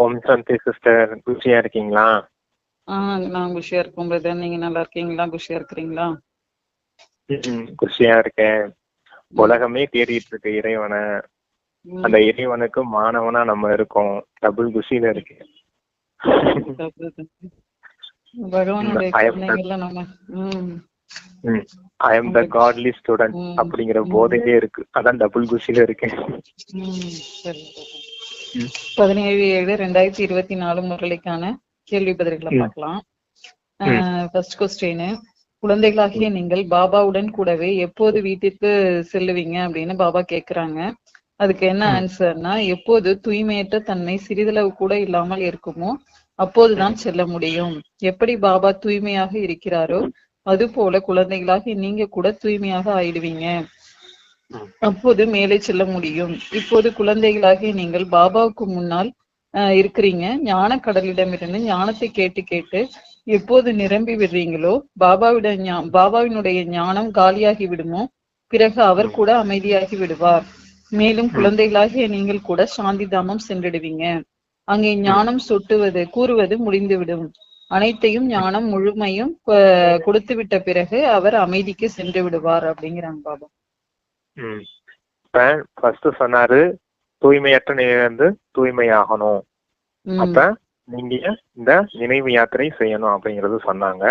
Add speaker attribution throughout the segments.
Speaker 1: ஓம் சாந்தி sister, குஷியா இருக்கீங்களா?
Speaker 2: நான் குஷியா இருக்கேன் பிரதர். நீங்க நல்லா இருக்கீங்களா? குஷியா இருக்கிறீங்களா?
Speaker 1: குஷியா இருக்கேன். உலகமே தேடிட்டு இருக்கு இறைவனை. அந்த இறைவனுக்கு மாணவனா நம்ம இருக்கோம். டபுள் குஷியில இருக்கேன்.
Speaker 2: பகவானுடைய குழந்தைகள்ல நம்ம
Speaker 1: ஐ எம் த காட்லி ஸ்டூடெண்ட் அப்படிங்கிற போதையே இருக்கு. அதான் டபுள் குஷியில இருக்கேன்.
Speaker 2: 17/7/2024 முரளிக்கான கேள்வி பதில்களை பார்க்கலாம். ஃபர்ஸ்ட் கொஸ்டின், குழந்தைகளாகிய நீங்கள் பாபாவுடன் கூடவே எப்போது வீட்டிற்கு செல்லுவீங்க அப்படின்னு பாபா கேக்குறாங்க. அதுக்கு என்ன ஆன்சர்னா, எப்போது தூய்மையற்ற தன்மை சிறிதளவு கூட இல்லாமல் இருக்குமோ அப்போதுதான் செல்ல முடியும். எப்படி பாபா தூய்மையாக இருக்கிறாரோ அது போல குழந்தைகளாக நீங்க கூட தூய்மையாக ஆயிடுவீங்க. அப்போது மேலே செல்ல முடியும். இப்போது குழந்தைகளாக நீங்கள் பாபாவுக்கு முன்னால் இருக்கிறீங்க. ஞான கடலிடமிருந்து ஞானத்தை கேட்டு கேட்டு எப்போது நிரம்பி விடுறீங்களோ பாபாவினுடைய ஞானம் காலியாகி விடுமோ பிறகு அவர் கூட அமைதியாகி விடுவார். மேலும் குழந்தைகளாகிய நீங்கள் கூட சாந்தி தாமம் சென்றிடுவீங்க. அங்கே ஞானம் கூறுவது முடிந்துவிடும். அனைத்தையும் ஞானம் முழுமையும் கொடுத்து விட்ட பிறகு அவர் அமைதிக்கு சென்று விடுவார் அப்படிங்கிறாங்க பாபா.
Speaker 1: ஃபர்ஸ்ட் சொன்னாரு தூய்மையற்ற நிலையிலிருந்து தூய்மையாகணும். அப்ப நீங்க இந்த நினைவு யாத்திரை செய்யணும் அப்படிங்கறது சொன்னாங்க.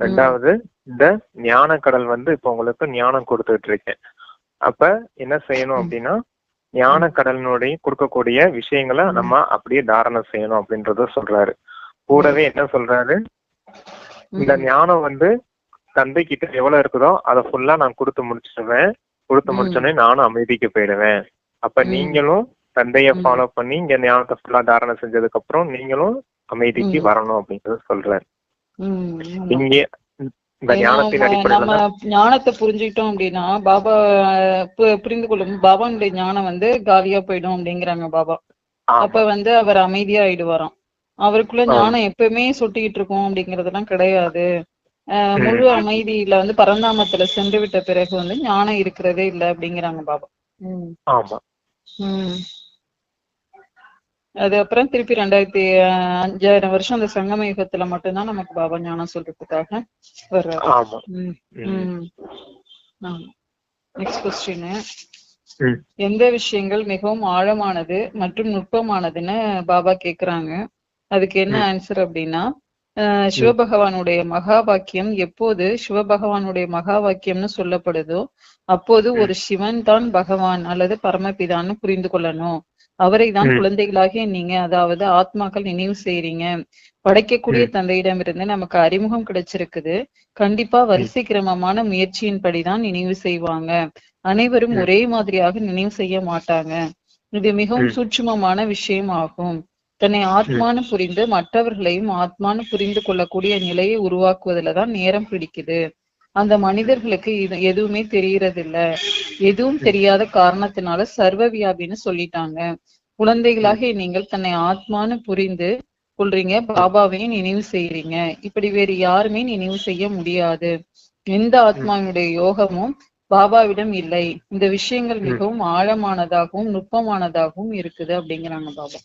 Speaker 1: ரெண்டாவது, இந்த ஞான கடல் இப்ப உங்களுக்கு ஞானம் கொடுத்துட்டு இருக்கேன். அப்ப என்ன செய்யணும் அப்படின்னா, ஞான கடலினுடைய கொடுக்கக்கூடிய விஷயங்களை நம்ம அப்படியே தாரணை செய்யணும் அப்படின்றத சொல்றாரு. கூடவே என்ன சொல்றாரு, இந்த ஞானம் தந்தை கிட்ட எவ்வளவு இருக்குதோ அதை ஃபுல்லா நான் கொடுத்து முடிச்சோடனே நானும் அமைதிக்கு போயிடுவேன். அப்ப நீங்களும் தந்தைய ஃபாலோ பண்ணி இங்க ஞானத்தை ஃபுல்லா தாரணை செஞ்சதுக்கு அப்புறம் நீங்களும் அமைதிக்கு வரணும் அப்படிங்கறத சொல்றாரு. இங்க இந்த ஞானத்தின் அடிப்படையில
Speaker 2: ஞானத்தை புரிஞ்சுக்கிட்டோம் அப்படின்னா பாபா புரிந்து கொள்ளும். பாபாவுடைய ஞானம் காலியா போயிடும் அப்படிங்கிறாங்க பாபா. அப்ப அவர் அமைதியா ஆயிடுவாராம். அவருக்குள்ள ஞானம் எப்பவுமே சொட்டிக்கிட்டு இருக்கும் அப்படிங்கறதெல்லாம் கிடையாது. முழு அமைதியில பரந்தாமத்துல சென்று விட்ட பிறகு ஞானம் இருக்கிறதே இல்லை அப்படிங்கிறாங்க பாபா. அது அப்புறம் திருப்பி 2500 வருஷம் அந்த சங்கம யுகத்துல மட்டும்தான் நமக்கு பாபா ஞானம் சொல்றதுக்காக வர்றாரு. நெக்ஸ்ட் கொஸ்டின், எந்த விஷயங்கள் மிகவும் ஆழமானது மற்றும் நுட்பமானதுன்னு பாபா கேக்குறாங்க. அதுக்கு என்ன ஆன்சர் அப்படின்னா, சிவபகவானுடைய மகா வாக்கியம் எப்போது சிவபகவானுடைய மகா வாக்கியம்னு சொல்லப்படுதோ அப்போது ஒரு சிவன் தான் பகவான் அல்லது பரமபிதான்னு புரிந்து கொள்ளணும். அவரை தான் குழந்தைகளாகிய நீங்க, அதாவது ஆத்மாக்கள் நினைவு செய்றீங்க. படைக்கக்கூடிய தந்தையிடமிருந்து நமக்கு அறிமுகம் கிடைச்சிருக்குது. கண்டிப்பா வரிசை கிரமமான முயற்சியின்படிதான் நினைவு செய்வாங்க. அனைவரும் ஒரே மாதிரியாக நினைவு செய்ய மாட்டாங்க. இது மிகவும் சூட்சுமமான விஷயம் ஆகும். தன்னை ஆத்மானு புரிந்து மற்றவர்களையும் ஆத்மானு புரிந்து கொள்ளக்கூடிய நிலையை உருவாக்குவதுலதான் நேரம் பிடிக்குது. அந்த மனிதர்களுக்கு இது எதுவுமே தெரியறது இல்ல. எதுவும் தெரியாத காரணத்தினால சர்வ வியாபின்னு சொல்லிட்டாங்க. குழந்தைகளாக நீங்கள் தன்னை ஆத்மானு புரிந்து கொள்றீங்க, பாபாவையும் நினைவு செய்யறீங்க. இப்படி வேறு யாருமே நினைவு செய்ய முடியாது. எந்த ஆத்மாவினுடைய யோகமும் பாபாவிடம் இல்லை. இந்த விஷயங்கள் மிகவும் ஆழமானதாகவும் நுட்பமானதாகவும் இருக்குது அப்படிங்கிறாங்க பாபா.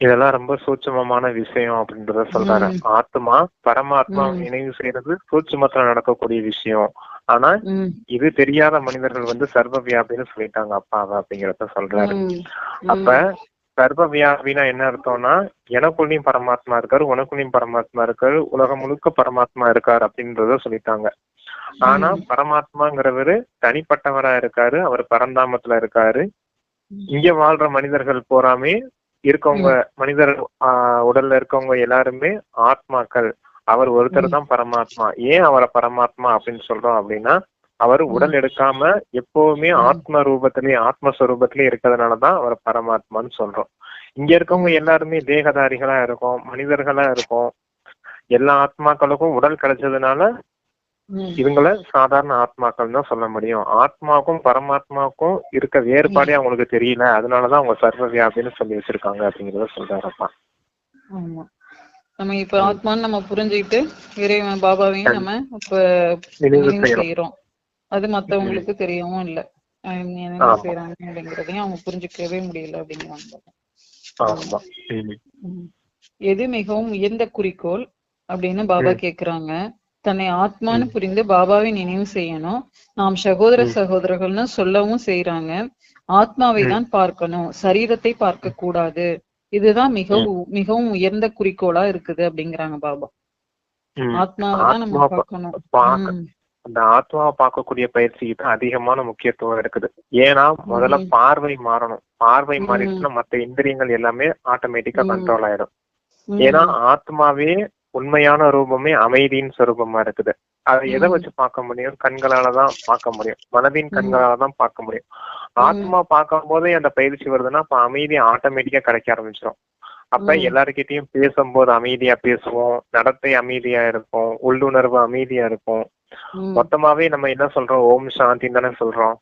Speaker 1: இதெல்லாம் ரொம்ப சூட்சமமான விஷயம் அப்படின்றத சொல்றாரு. ஆத்மா பரமாத்மா நினைவு செய்யறது சூட்சமத்துல நடக்கக்கூடிய விஷயம். ஆனா இது தெரியாத மனிதர்கள் சர்வ வியாபின்னு சொல்லிட்டாங்க அப்பாவை அப்படிங்கறத சொல்றாரு. அப்ப சர்வ வியாபினா என்ன அர்த்தம்னா, எனக்குள்ளயும் பரமாத்மா இருக்காரு, உனக்குள்ளயும் பரமாத்மா இருக்காரு, உலகம் முழுக்க பரமாத்மா இருக்காரு அப்படின்றத சொல்லிட்டாங்க. ஆனா பரமாத்மாங்கிறவரு தனிப்பட்டவரா இருக்காரு, அவர் பரந்தாமத்துல இருக்காரு. இங்க வாழ்ற மனிதர்கள் போறாமே இருக்கவங்க, மனிதர் உடல்ல இருக்கவங்க எல்லாருமே ஆத்மாக்கள். அவர் ஒருத்தர் தான் பரமாத்மா. ஏன் அவரை பரமாத்மா அப்படின்னு சொல்றோம் அப்படின்னா, அவர் உடல் எடுக்காம எப்பவுமே ஆத்ம ரூபத்திலேயே ஆத்மஸ்வரூபத்திலேயே இருக்கிறதுனாலதான் அவர் பரமாத்மான்னு சொல்றோம். இங்க இருக்கவங்க எல்லாருமே தேகதாரிகளா இருக்கும், மனிதர்களா இருக்கும். எல்லா ஆத்மாக்களுக்கும் உடல் கிடைச்சதுனால இவங்கள சாதாரண ஆத்மாக்கள் தான் சொல்ல முடியும். ஆத்மாவுக்கும் பரமாத்மாவுக்கும் இருக்க வேறுபாடே அவங்களுக்கு தெரியல, அதனாலதான் அவங்க சர்வ வியாபின்னு சொல்லி வச்சிருக்காங்க அப்படிங்கறத சொல்றாருப்பா.
Speaker 2: ஆமா, நம்ம இப்ப ஆத்மான்னு நம்ம புரிஞ்சுக்கிட்டு இறைவன் பாபாவையும் நம்ம இப்ப நினைவு செய்யறோம். அது மத்தவங்களுக்கு தெரியவும் இல்லை என்ன செய்யறாங்க அப்படிங்கறதையும் அவங்க புரிஞ்சுக்கவே முடியல அப்படிங்கிறாங்க.
Speaker 1: ஆமா.
Speaker 2: எது மிகவும் உயர்ந்த குறிக்கோள் அப்படின்னு பாபா கேக்குறாங்க. தன்னை ஆத்மான்னு புரிந்து பாபாவை நினைவு செய்யணும். நாம் சகோதர சகோதரர்கள்னு சொல்லவும் செய்யறாங்க. ஆத்மாவை தான் பார்க்கணும், சரீரத்தை பார்க்க கூடாது. இதுதான் மிகவும் உயர்ந்த குறிக்கோளா இருக்குது அப்படிங்கிறாங்க பாபா. ஆத்மாவை தான் நம்ம பார்க்கணும்.
Speaker 1: அந்த ஆத்மாவை பார்க்கக்கூடிய பயிற்சிக்கு தான் அதிகமான முக்கியத்துவம் இருக்குது. ஏன்னா முதல்ல பார்வை மாறணும். பார்வை மாறிடுச்சுன்னா மத்த இந்திரியங்கள் எல்லாமே ஆட்டோமேட்டிக்கா கண்ட்ரோல் ஆயிடும். ஏன்னா ஆத்மாவே உண்மையான ரூபமே அமைதியின் சொரூபமா இருக்குது. அதை எதை வச்சு பார்க்க முடியும்? கண்களாலதான் பார்க்க முடியும், மனதின் கண்களாலதான் பார்க்க முடியும். ஆத்மா பார்க்கும் போதே அந்த பயிற்சி வருதுன்னா அப்ப அமைதி ஆட்டோமேட்டிக்கா கிடைக்க ஆரம்பிச்சிடும். அப்ப எல்லாருக்கிட்டையும் பேசும்போது அமைதியா பேசுவோம், நடத்தை அமைதியா இருக்கும், உள்ளுணர்வு அமைதியா இருக்கும். மொத்தமாவே நம்ம என்ன சொல்றோம்? ஓம் சாந்தின்னு தானே சொல்றோம்.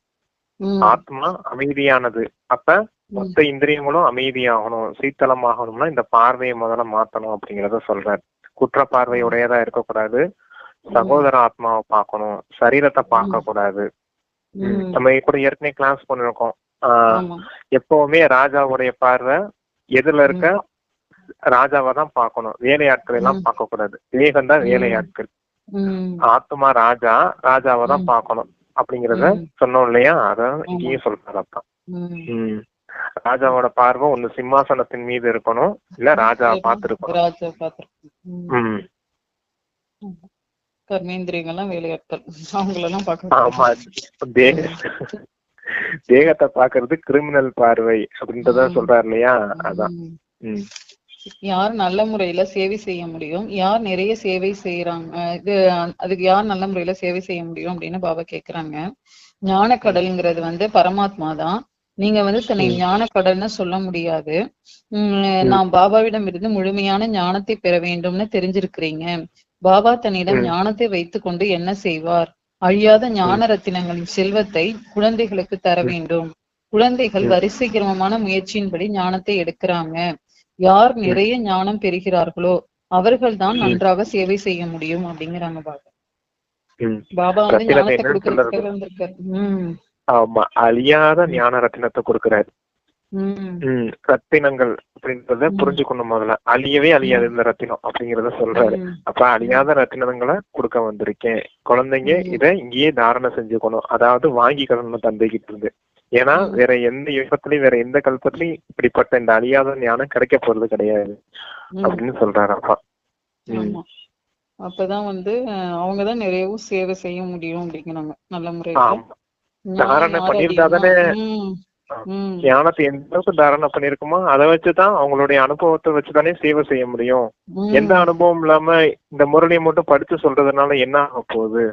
Speaker 1: ஆத்மா அமைதியானது. அப்ப மொத்த இந்திரியங்களும் அமைதியாகணும், சீத்தளமாகணும்னா இந்த பார்வையை முதல்ல மாத்தணும் அப்படிங்கறத சொல்றாரு. குற்ற பார்வையுடையதா இருக்கக்கூடாது, சகோதர ஆத்மாவை பார்க்கணும், சரீரத்தை பார்க்க கூடாது. நம்ம கூட ஏற்கனவே கிளாஸ் பண்ணிருக்கோம். எப்பவுமே ராஜாவுடைய பார்வை எதுல இருக்க? ராஜாவை தான் பார்க்கணும், வேலையாட்கள் எல்லாம் பார்க்க கூடாது. வேகம் தான் வேலையாட்கள். ஆத்மா ராஜா, ராஜாவை தான் பார்க்கணும் அப்படிங்கறத சொன்னோம் இல்லையா? அதான் இங்கேயும் சொல்றாரு. ராஜாவோட பார்வை ஒண்ணு சிம்மாசனத்தின் மீது இருக்கணும், இல்ல ராஜாவை பார்த்திருக்கணும்.
Speaker 2: கர்மேந்திரியங்கள்லாம் வேலையாட்கள், அவங்களெல்லாம் பார்க்க.
Speaker 1: ஆமா, தேகத்தை பாக்குறது கிரிமினல் பார்வை அப்படின்றத சொல்றாரு இல்லையா? அதான்.
Speaker 2: யார் நல்ல முறையில சேவை செய்ய முடியும், யார் நிறைய சேவை செய்யறாங்க, அதுக்கு யார் நல்ல முறையில சேவை செய்ய முடியும் அப்படின்னு பாபா கேக்குறாங்க. ஞான கடல்ங்கிறது பரமாத்மா தான். நீங்க தன்னை ஞான கடல்னு சொல்ல முடியாது. நாம் பாபாவிடம் இருந்து முழுமையான ஞானத்தை பெற வேண்டும்னு தெரிஞ்சிருக்கிறீங்க. பாபா தன்னிடம் ஞானத்தை வைத்து கொண்டு என்ன செய்வார்? அழியாத ஞான ரத்தினங்களின் செல்வத்தை குழந்தைகளுக்கு தர வேண்டும். குழந்தைகள் வரிசை கிரமமான முயற்சியின்படி ஞானத்தை எடுக்கிறாங்க. யார் நிறைய ஞானம் பெறுகிறார்களோ அவர்கள் தான் நன்றாக சேவை செய்ய முடியும் அப்படிங்கிறாங்க பாபா. பாபா ஞானத்தை கொடுக்கறதுக்காக வந்திருக்காரு.
Speaker 1: ஆமா, அழியாத ஞான ரத்தினத்தை கொடுக்கிறாரு. ரத்தினங்கள் அப்படின்றத புரிஞ்சுக்கணும். முதல்ல அழியவே அழியாது இந்த ரத்தினம் அப்படிங்கறத சொல்றாரு. அப்ப அழியாத ரத்தினங்களை கொடுக்க வந்திருக்கேன். குழந்தைங்க இதை இங்கேயே தாரணை செஞ்சுக்கணும், அதாவது வாங்கிக்கணும் தந்தைகிட்ட இருந்து. ஏன்னா வேற எந்த யுகத்திலயும் வேற எந்த கல்பத்திலயும் இப்படிப்பட்ட இந்த அழியாத ஞானம் கிடைக்க போறது கிடையாது அப்படின்னு சொல்றாரு அப்பா.
Speaker 2: அப்பதான் அவங்கதான் நிறையவும் சேவை செய்ய முடியும் அப்படிங்கிறாங்க நல்ல முறையில.
Speaker 1: தாரணை பண்ணிருந்தாதானே ஞானத்தை எந்த அளவுக்கு தாரணை பண்ணிருக்குமோ அதை வச்சுதான் அவங்களுடைய அனுபவத்தை வச்சுதானே சேவை செய்ய முடியும். எந்த அனுபவம் இல்லாம இந்த முரளியை மட்டும் படிச்சு சொல்றதுனால என்ன ஆக போகுது?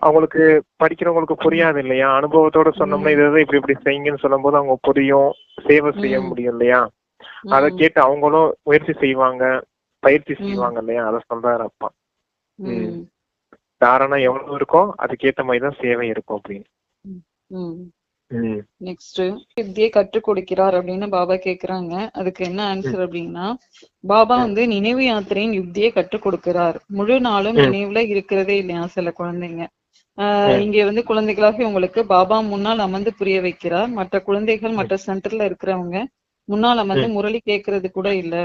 Speaker 1: அவங்களுக்கு படிக்கிறவங்களுக்கு புரியாது இல்லையா? அனுபவத்தோட சொன்னோம்னா இதை இப்படி இப்படி செய்யுங்கன்னு சொல்லும் போது அவங்க புரியும், சேவை செய்ய முடியும் இல்லையா? அதை கேட்டு அவங்களும் முயற்சி செய்வாங்க, பயிற்சி செய்வாங்க இல்லையா? அதை சொல்றாரு அப்பா. தாரணம் எவ்வளவு இருக்கோ அதுக்கேத்த மாதிரிதான் சேவை இருக்கும் அப்படின்னு.
Speaker 2: நெக்ஸ்ட், வித்தியை கற்றுக் கொடுக்கிறார் அப்படின்னு பாபா கேக்குறாங்க. அதுக்கு என்ன ஆன்சர் அப்படின்னா, பாபா நினைவு யாத்திரையின் யுக்தியை கற்றுக் கொடுக்கிறார். முழு நாளும் நினைவுல இருக்கிறதே இல்லையா சில குழந்தைங்க. இங்க குழந்தைகளாக உங்களுக்கு பாபா முன்னால் அமர்ந்து புரிய வைக்கிறார். மற்ற குழந்தைகள் மற்ற சென்டர்ல இருக்கிறவங்க முன்னால் அமர்ந்து முரளி கேட்கறது கூட இல்ல,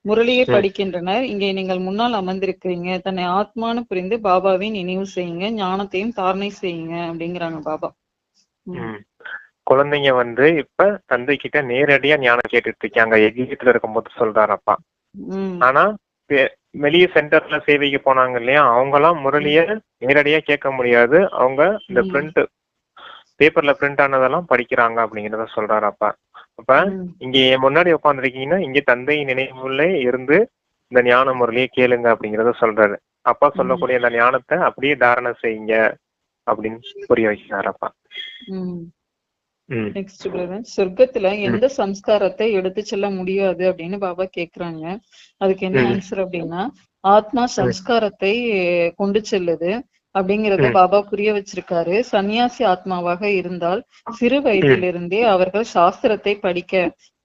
Speaker 2: முரளியை படிக்கின்றனர். இங்கே நீங்கள் முன்னால் அமர்ந்திருக்கிறீங்க. தன்னை ஆத்மானு புரிந்து பாபாவை நினைவு செய்யுங்க, ஞானத்தையும் தாரணை செய்யுங்க அப்படிங்கிறாங்க பாபா.
Speaker 1: குழந்தைங்க இப்ப தந்தை கிட்ட நேரடியா ஞானம் கேட்டுட்டு இருக்காங்க, எகிப்துல இருக்கும் போது சொல்றாரப்பா. ஆனா வெளிய சென்டர்ல சேவைக்கு போனாங்க இல்லையா, அவங்கெல்லாம் முரளிய நேரடியா கேட்க முடியாது. அவங்க இந்த பிரிண்ட் பேப்பர்ல பிரிண்ட் ஆனதெல்லாம் படிக்கிறாங்க அப்படிங்கறத சொல்றாரப்பா. அப்ப இங்க முன்னாடி உட்காந்துருக்கீங்கன்னா இங்க தந்தை நினைவுல இருந்து இந்த ஞான முரளியை கேளுங்க அப்படிங்கறத சொல்றாரு. அப்பா சொல்லக்கூடிய அந்த ஞானத்தை அப்படியே தாரணை செய்யுங்க அப்படின்னு புரிய வைக்கிறாரப்பா.
Speaker 2: நெக்ஸ்ட் பிரதர், சொர்க்கத்துல எந்த சம்ஸ்காரத்தை எடுத்து செல்ல முடியாது அப்படின்னு பாபா கேக்குறாங்க. அதுக்கு என்ன ஆன்சர் அப்படின்னா, ஆத்மா சம்ஸ்காரத்தை கொண்டு செல்லுது அப்படிங்கறத பாபா புரிய வச்சிருக்காரு. சன்னியாசி ஆத்மாவாக இருந்தால் சிறு வயதிலிருந்தே அவர்கள் சாஸ்திரத்தை படிக்க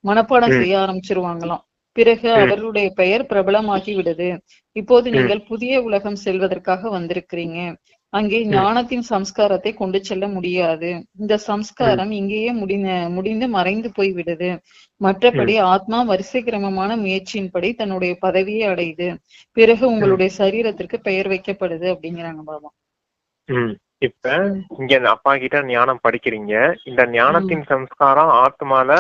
Speaker 2: மனப்பாடம் செய்ய ஆரம்பிச்சிருவாங்களாம். பிறகு அவர்களுடைய பெயர் பிரபலமாகி விடுது. இப்போது நீங்கள் புதிய உலகம் செல்வதற்காக வந்திருக்கிறீங்க. அங்கே ஞானத்தின் சம்ஸ்காரத்தை கொண்டு செல்ல முடியாது. இந்த சம்ஸ்காரம் இங்கேயே முடிந்து மறைந்து போய் விடுது. மற்றபடி ஆத்மா வரிசை கிரமமான முயற்சியின்படி தன்னுடைய பதவியை அடையுது. பிறகு உங்களுடைய சரீரத்திற்கு பெயர் வைக்கப்படுது அப்படிங்கிறாங்க பாபா.
Speaker 1: இப்ப இங்க அப்பா கிட்ட ஞானம் படிக்கிறீங்க, இந்த ஞானத்தின் சம்ஸ்காரம் ஆத்மால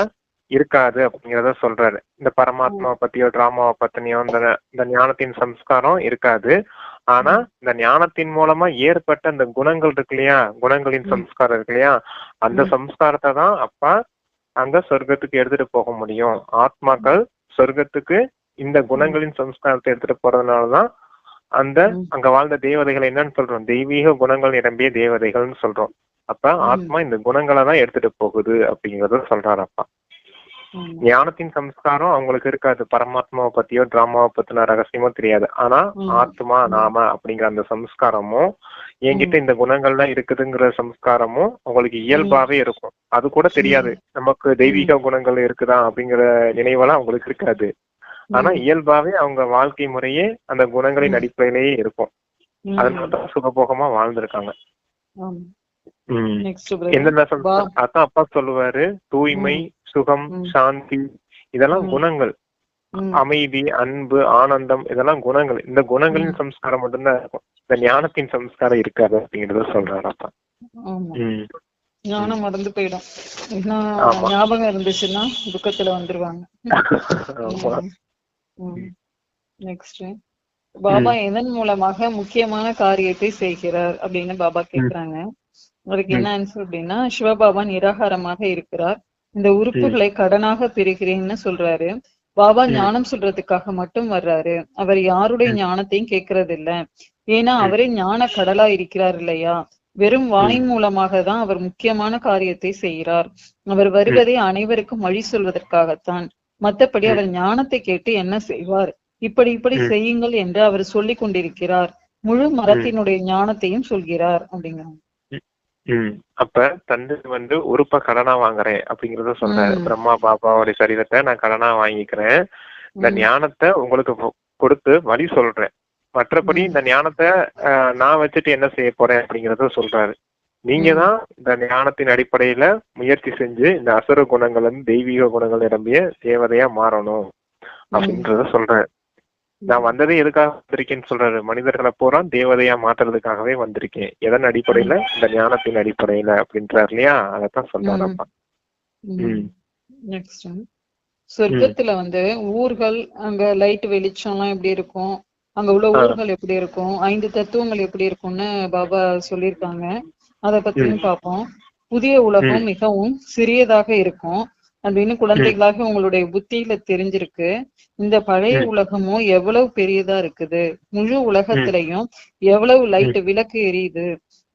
Speaker 1: இருக்காது அப்படிங்கறத சொல்றாரு. இந்த பரமாத்மாவை பத்தியோ டிராமாவை பத்தினியோ இந்த ஞானத்தின் சம்ஸ்காரம் இருக்காது. ஆனா இந்த ஞானத்தின் மூலமா ஏற்பட்ட அந்த குணங்கள் இருக்கு இல்லையா, குணங்களின் சம்ஸ்காரம் இருக்கு இல்லையா, அந்த சம்ஸ்காரத்தை தான் அப்பா அங்க சொர்க்கத்துக்கு எடுத்துட்டு போக முடியும். ஆத்மாக்கள் சொர்க்கத்துக்கு இந்த குணங்களின் சம்ஸ்காரத்தை எடுத்துட்டு போறதுனாலதான் அந்த அங்க வாழ்ந்த தேவதைகள் என்னன்னு சொல்றோம், தெய்வீக குணங்கள் நிரம்பிய தேவதைகள்னு சொல்றோம். அப்ப ஆத்மா இந்த குணங்களை தான் எடுத்துட்டு போகுது அப்படிங்கறத சொல்றாரு அப்பா. ஞானத்தின் சம்ஸ்காரம் அவங்களுக்கு இருக்காது, பரமாத்மாவை பத்தியோ டிராமாவை பத்தின ரகசியமோ தெரியாது. ஆனா ஆத்மா நாம அப்படிங்கிற அந்த சம்ஸ்காரமும் என்கிட்ட இந்த குணங்கள்லாம் இருக்குதுங்கிற சம்ஸ்காரமும் அவங்களுக்கு இயல்பாவே இருக்கும். அது கூட தெரியாது நமக்கு தெய்வீக குணங்கள் இருக்குதா அப்படிங்கிற நினைவெல்லாம் அவங்களுக்கு இருக்காது. ஆனா இயல்பாவே அவங்க வாழ்க்கை முறையே அந்த குணங்களின் அடிப்படையிலேயே இருக்கும். அதனாலதான் சுகபோகமா வாழ்ந்திருக்காங்க. என்னென்ன அதான் அப்பா சொல்லுவாரு, தூய்மை, சுகம், சாந்தி இதெல்லாம் குணங்கள். அமைதி, அன்பு, ஆனந்தம் இதெல்லாம் குணங்கள். இந்த குணங்களின் சம்ஸ்காரம் மட்டும்தான் இருக்கும், இந்த ஞானத்தின் சம்ஸ்காரம் இருக்காது அப்படிங்கறத சொல்றாரு அப்பா.
Speaker 2: ஞானம் மறந்து போயிடும், ஞாபகம் இருந்துச்சுன்னா துக்கத்துல வந்துருவாங்க. நெக்ஸ்ட் பாபா எதன் மூலமாக முக்கியமான காரியத்தை செய்கிறார் அப்படின்னு பாபா கேக்குறாங்க. அதுக்கு என்ன ஆன்சர் அப்படின்னா, சிவபாபா நிராகாரமாக இருக்கிறார், இந்த உறுப்புகளை கடனாக பெறுகிறேன்னு சொல்றாரு. பாபா ஞானம் சொல்றதுக்காக மட்டும் வர்றாரு, அவர் யாருடைய ஞானத்தையும் கேட்கறது இல்ல. ஏன்னா அவரே ஞான கடலா இருக்கிறார் இல்லையா. வெறும் வாய் மூலமாக தான் அவர் முக்கியமான காரியத்தை செய்கிறார். அவர் வருவதை அனைவருக்கும் வழி சொல்வதற்காகத்தான். மத்தபடி அவர் ஞானத்தை கேட்டு என்ன செய்வார், இப்படி செய்யுங்கள் என்று அவர் சொல்லி கொண்டிருக்கிறார். முழு மரத்தினுடைய ஞானத்தையும் சொல்கிறார் அப்படிங்கிறாங்க.
Speaker 1: அப்ப தந்தை உறுப்ப கடனா வாங்குறேன் அப்படிங்கறத சொல்றாரு. பிரம்மா பாபாவுடைய சரீரத்தை நான் கடனா வாங்கிக்கிறேன், இந்த ஞானத்தை உங்களுக்கு கொடுத்து வழி சொல்றேன், மற்றபடி இந்த ஞானத்தை நான் வச்சுட்டு என்ன செய்ய போறேன் அப்படிங்கறத சொல்றாரு. நீங்க தான் இந்த ஞானத்தின் அடிப்படையில முயற்சி செஞ்சு இந்த அசுர குணங்கள் தெய்வீக குணங்கள் நிரம்பிய தேவதையா மாறணும் அப்படின்றத சொல்றேன். நான் வந்ததே எதுக்காக வந்திருக்கேன்னு சொல்றாரு, மனிதர்களை பூரா தேவதையா மாத்துறதுக்காகவே வந்திருக்கேன். எதன் அடிப்படையில, இந்த ஞானத்தின் அடிப்படையில அப்படின்றாரு இல்லையா, அதத்தான் சொல்றாருப்பா.
Speaker 2: நெக்ஸ்ட் சொர்க்கத்துல ஊர்கள், அங்க லைட் வெளிச்சம் எல்லாம் எப்படி இருக்கும், அங்க உள்ள ஊர்கள் எப்படி இருக்கும், 5 தத்துவங்கள் எப்படி இருக்கும்னு பாபா சொல்லியிருக்காங்க. அத பத்தியும் பார்ப்போம். புதிய உலகம் மிகவும் சிறியதாக இருக்கும் அப்படின்னு குழந்தைகளாக உங்களுடைய புத்தியில தெரிஞ்சிருக்கு. இந்த பழைய உலகமும் எவ்வளவு பெரியதா இருக்குது, முழு உலகத்திலையும் எவ்வளவு லைட் விளக்கு எரியுது,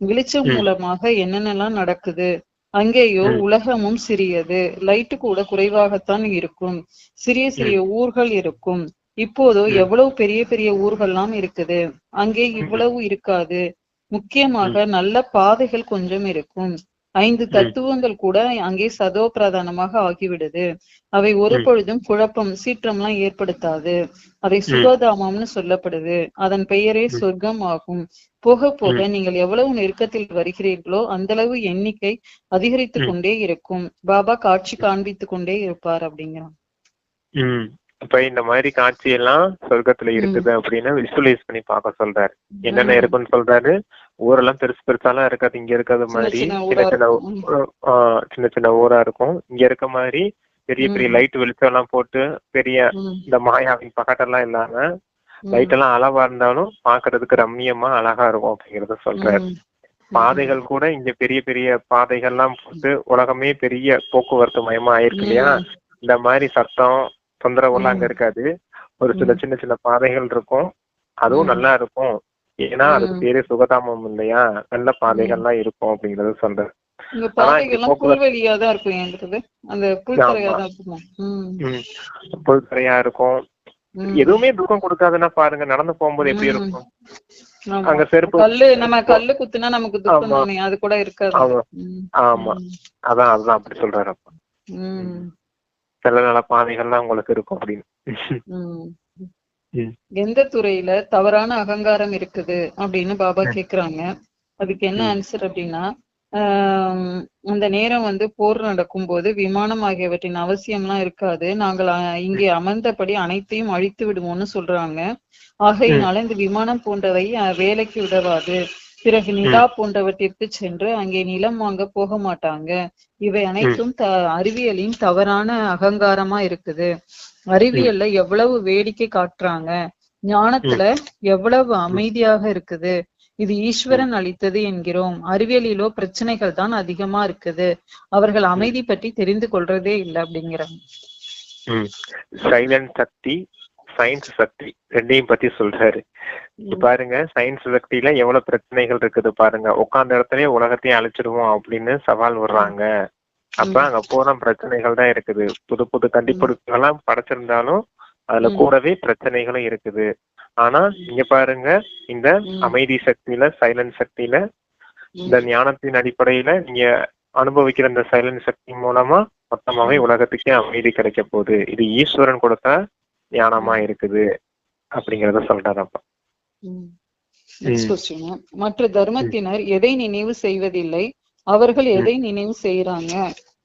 Speaker 2: வெளிச்சம் மூலமாக என்னென்னலாம் நடக்குது. அங்கேயோ உலகமும் சிறியது, லைட்டு கூட குறைவாகத்தான் இருக்கும், சிறிய சிறிய ஊர்கள் இருக்கும். இப்போதோ எவ்வளவு பெரிய பெரிய ஊர்கள்லாம் இருக்குது, அங்கே இவ்வளவு இருக்காது. முக்கியமாக நல்ல பாதைகள் கொஞ்சம் இருக்கும். 5 தத்துவங்கள் கூட அங்கே சதோ பிரதானமாக ஆகிவிடுது. அவை ஒரு பொழுதும் குழப்பம், சீற்றம்லாம் ஏற்படுத்தாது. அதை சுகதாமம்னு சொல்லப்படுது. அதன் பெயரே சொர்க்கம் ஆகும். போக போக நீங்கள் எவ்வளவு நெருக்கத்தில் வருகிறீர்களோ அந்த அளவு எண்ணிக்கை அதிகரித்து கொண்டே இருக்கும். பாபா காட்சி காண்பித்து கொண்டே இருப்பார் அப்படிங்கிறான்.
Speaker 1: அப்ப இந்த மாதிரி காட்சி எல்லாம் சொர்க்கத்துல இருக்குது அப்படின்னு விசுவலைஸ் பண்ணி பார்க்க சொல்றாரு. என்னென்ன இருக்குன்னு சொல்றாரு. ஊரெல்லாம் பெருசு பெருசாலாம் இருக்காது, இங்க இருக்கிறது மாதிரி சின்ன சின்ன ஊரா இருக்கும். இங்க இருக்க மாதிரி பெரிய பெரிய லைட் வெளிச்சம் எல்லாம் போட்டு பெரிய இந்த மாயாவின் பகட்டெல்லாம் இல்லாம லைட் எல்லாம் அளவா இருந்தாலும் பாக்குறதுக்கு ரம்மியமா அழகா இருக்கும் அப்படிங்கறத சொல்றாரு. பாதைகள் கூட இங்க பெரிய பெரிய பாதைகள்லாம் போட்டு உலகமே பெரிய போக்குவரத்து மயமா ஆயிருக்கு இல்லையா. இந்த மாதிரி சத்தம் தொந்தரவுலாம் அங்க இருக்காது. ஒரு சில சின்ன சின்ன பாதைகள் இருக்கும், அதுவும் நல்லா இருக்கும். ஏன்னா அதுக்கு பேரு சுகதாமம் இல்லையா, நல்ல பாதைகள்லாம் இருக்கும் அப்படிங்கறத சொல்றேன். புல்தரையா இருக்கும், எதுவுமே துக்கம் கொடுக்காதுன்னா பாருங்க, நடந்து போகும்போது எப்படி இருக்கும். அங்க செருப்பு
Speaker 2: கல்லு குத்துனா நமக்கு துக்கம், அது கூட இருக்காது.
Speaker 1: ஆமா, அதான் அப்படி சொல்றாரு அப்பா. நல்ல நல்ல பாதைகள்லாம் உங்களுக்கு இருக்கும் அப்படின்னு.
Speaker 2: எந்த துறையில தவறான அகங்காரம் இருக்குது அப்படின்னு பாபா கேக்குறாங்க. அதுக்கு என்ன ஆன்சர் அப்படின்னா, அந்த நேரம் போர் நடக்கும் போது விமானம் ஆகியவற்றின் அவசியம்லாம் இருக்காது. நாங்கள் இங்கே அமர்ந்தபடி அனைத்தையும் அழித்து விடுவோம்னு சொல்றாங்க. ஆகையினால இந்த விமானம் போன்றவை வேலைக்கு உதவாது. பிறகு நிலா போன்றவற்றிற்கு சென்று அங்கே நிலம் வாங்க போக மாட்டாங்க. இவை அனைத்தும் அறிவியலின் தவறான அகங்காரமா இருக்குது. அறிவியல்ல எவ்வளவு வேடிக்கை காட்டுறாங்க, ஞானத்துல எவ்வளவு அமைதியாக இருக்குது. இது ஈஸ்வரன் அளித்தது என்கிறோம். அறிவியலிலோ பிரச்சனைகள் தான் அதிகமா இருக்குது. அவர்கள் அமைதி பற்றி தெரிந்து கொள்றதே இல்லை அப்படிங்கிறாங்க.
Speaker 1: சைலண்ட் சக்தி, சயின்ஸ் சக்தி ரெண்டையும் பத்தி சொல்றாரு. பாருங்க, சயின்ஸ் சக்தியில எவ்வளவு பிரச்சனைகள் இருக்குது பாருங்க. உட்கார்ந்த இடத்துலயே உலகத்தையும் அழிச்சிடுவோம் அப்படின்னு சவால் விடுறாங்க. அப்ப அங்க போற பிரச்சனைகள் தான் இருக்குது. புது புது கண்டுபிடிப்புகள்லாம் படைச்சிருந்தாலும் அதுல கூடவே பிரச்சனைகளும் இருக்குது. ஆனா இங்க பாருங்க, இந்த அமைதி சக்தியில, சைலண்ட் சக்தியில, இந்த ஞானத்தின் அடிப்படையில நீங்க அனுபவிக்கிற இந்த சைலண்ட் சக்தி மூலமா மொத்தமாவே உலகத்துக்கே அமைதி கிடைக்க போகுது. இது ஈஸ்வரன் கொடுத்த ஞானமா இருக்குது அப்படிங்கறத சொல்றாரப்பா.
Speaker 2: மற்ற தர்மத்தினர் எதை நினைவு செய்வதில்லை, அவர்கள் எதை நினைவு செய்யறாங்க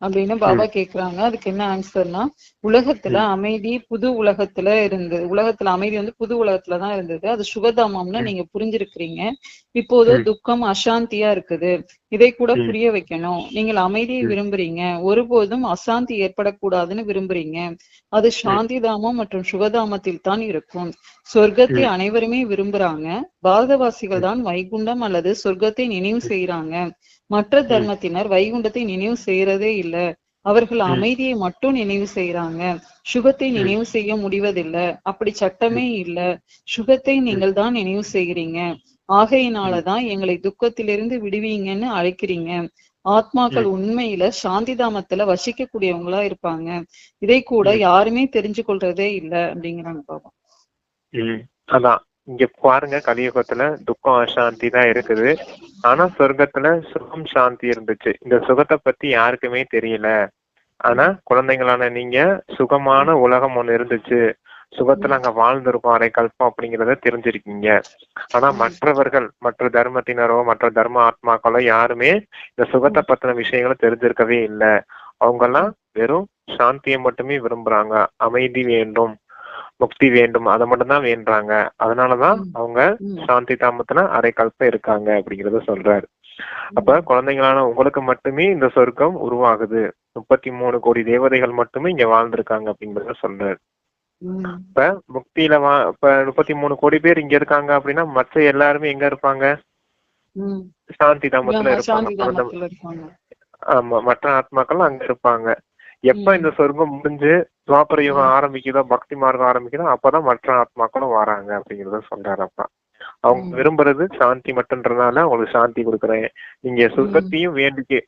Speaker 2: அப்படின்னு பாபா கேக்குறாங்க. அதுக்கு என்ன ஆன்சர்னா, உலகத்துல அமைதி புது உலகத்துல இருந்தது. உலகத்துல அமைதி புது உலகத்துலதான் இருந்தது. அது சுகதாமம்னு நீங்க புரிஞ்சிருக்கிறீங்க. இப்போதோ துக்கம் அசாந்தியா இருக்குது. இதை கூட புரிய வைக்கணும். நீங்கள் அமைதியை விரும்புறீங்க, ஒருபோதும் அசாந்தி ஏற்படக்கூடாதுன்னு விரும்புறீங்க. அது சாந்தி தாமம் மற்றும் சுகதாமத்தில் தான் இருக்கும். சொர்க்கத்தை அனைவருமே விரும்புறாங்க. பாரதவாசிகள் தான் வைகுண்டம் அல்லது சொர்க்கத்தை நினைவு செய்யறாங்க. மற்ற தர்மத்தினர் வைகுண்டத்தை நினைவு செய்யறதே இல்ல. அவர்கள் அமைதியை மட்டும் நினைவு செய்யறாங்க. சுகத்தை நினைவு செய்ய முடிவதில்லை. அப்படி சட்டமே இல்ல. சுகத்தை நீங்கள் தான் நினைவு செய்கிறீங்க. ஆகையினாலதான் எங்களை துக்கத்திலிருந்து விடுவீங்கன்னு அழைக்கிறீங்க. ஆத்மாக்கள் உண்மையில சாந்திதாமத்துல வசிக்க கூடியவங்களா இருப்பாங்க. இதை கூட யாருமே தெரிஞ்சு கொள்றதே இல்ல அப்படிங்கிறாங்க பாபா.
Speaker 1: அதான் இங்க பாருங்க, கலியுகத்துல துக்கம் அசாந்தி தான் இருக்குது. ஆனா சொர்க்கத்துல சுகம் சாந்தி இருந்துச்சு. இந்த சுகத்தை பத்தி யாருக்குமே தெரியல. ஆனா குழந்தைங்களான நீங்க சுகமான உலகம் ஒண்ணு இருந்துச்சு, சுகத்துல அங்க வாழ்ந்திருக்கோம் அரை கல்பம் அப்படிங்கறத தெரிஞ்சிருக்கீங்க. ஆனா மற்றவர்கள், மற்ற தர்மத்தினரோ மற்ற தர்ம ஆத்மாக்களோ யாருமே இந்த சுகத்தை பத்தின விஷயங்களை தெரிஞ்சிருக்கவே இல்லை. அவங்க எல்லாம் வெறும் சாந்தியை மட்டுமே விரும்புறாங்க. அமைதி வேண்டும், முக்தி வேண்டும், அதை மட்டும்தான் வேண்டாங்க. அதனாலதான் அவங்க சாந்தி தாமத்துல அரை கல்பம் இருக்காங்க அப்படிங்கறத சொல்றாரு. அப்ப குழந்தைங்களான உங்களுக்கு மட்டுமே இந்த சொர்க்கம் உருவாகுது. 33 கோடி தேவதைகள் மட்டுமே இங்க வாழ்ந்திருக்காங்க அப்படிங்கறத சொல்றாரு. இப்ப முக்தியில இப்ப 33 கோடி பேர் இங்க இருக்காங்க அப்படின்னா மற்ற எல்லாருமே எங்க இருப்பாங்க? சாந்தி தாமத்துல இருப்பாங்க. ஆமா, மற்ற ஆத்மாக்கள் அங்க இருப்பாங்க. எப்ப இந்த சொர்க்கம் முடிஞ்சு துவாபர யுகம் ஆரம்பிக்குதோ, பக்தி மார்க்கம் ஆரம்பிக்குதோ, அப்பதான் மற்ற ஆத்மாக்களும் வராங்க அப்படிங்கறத சொல்றாரு. அப்பா அவங்க விரும்புறது சாந்தி மட்டும்ன்றதுனால அவங்களுக்கு சாந்தி கொடுக்குறேன். நீங்க சுகத்தையும் வேண்டிக்கு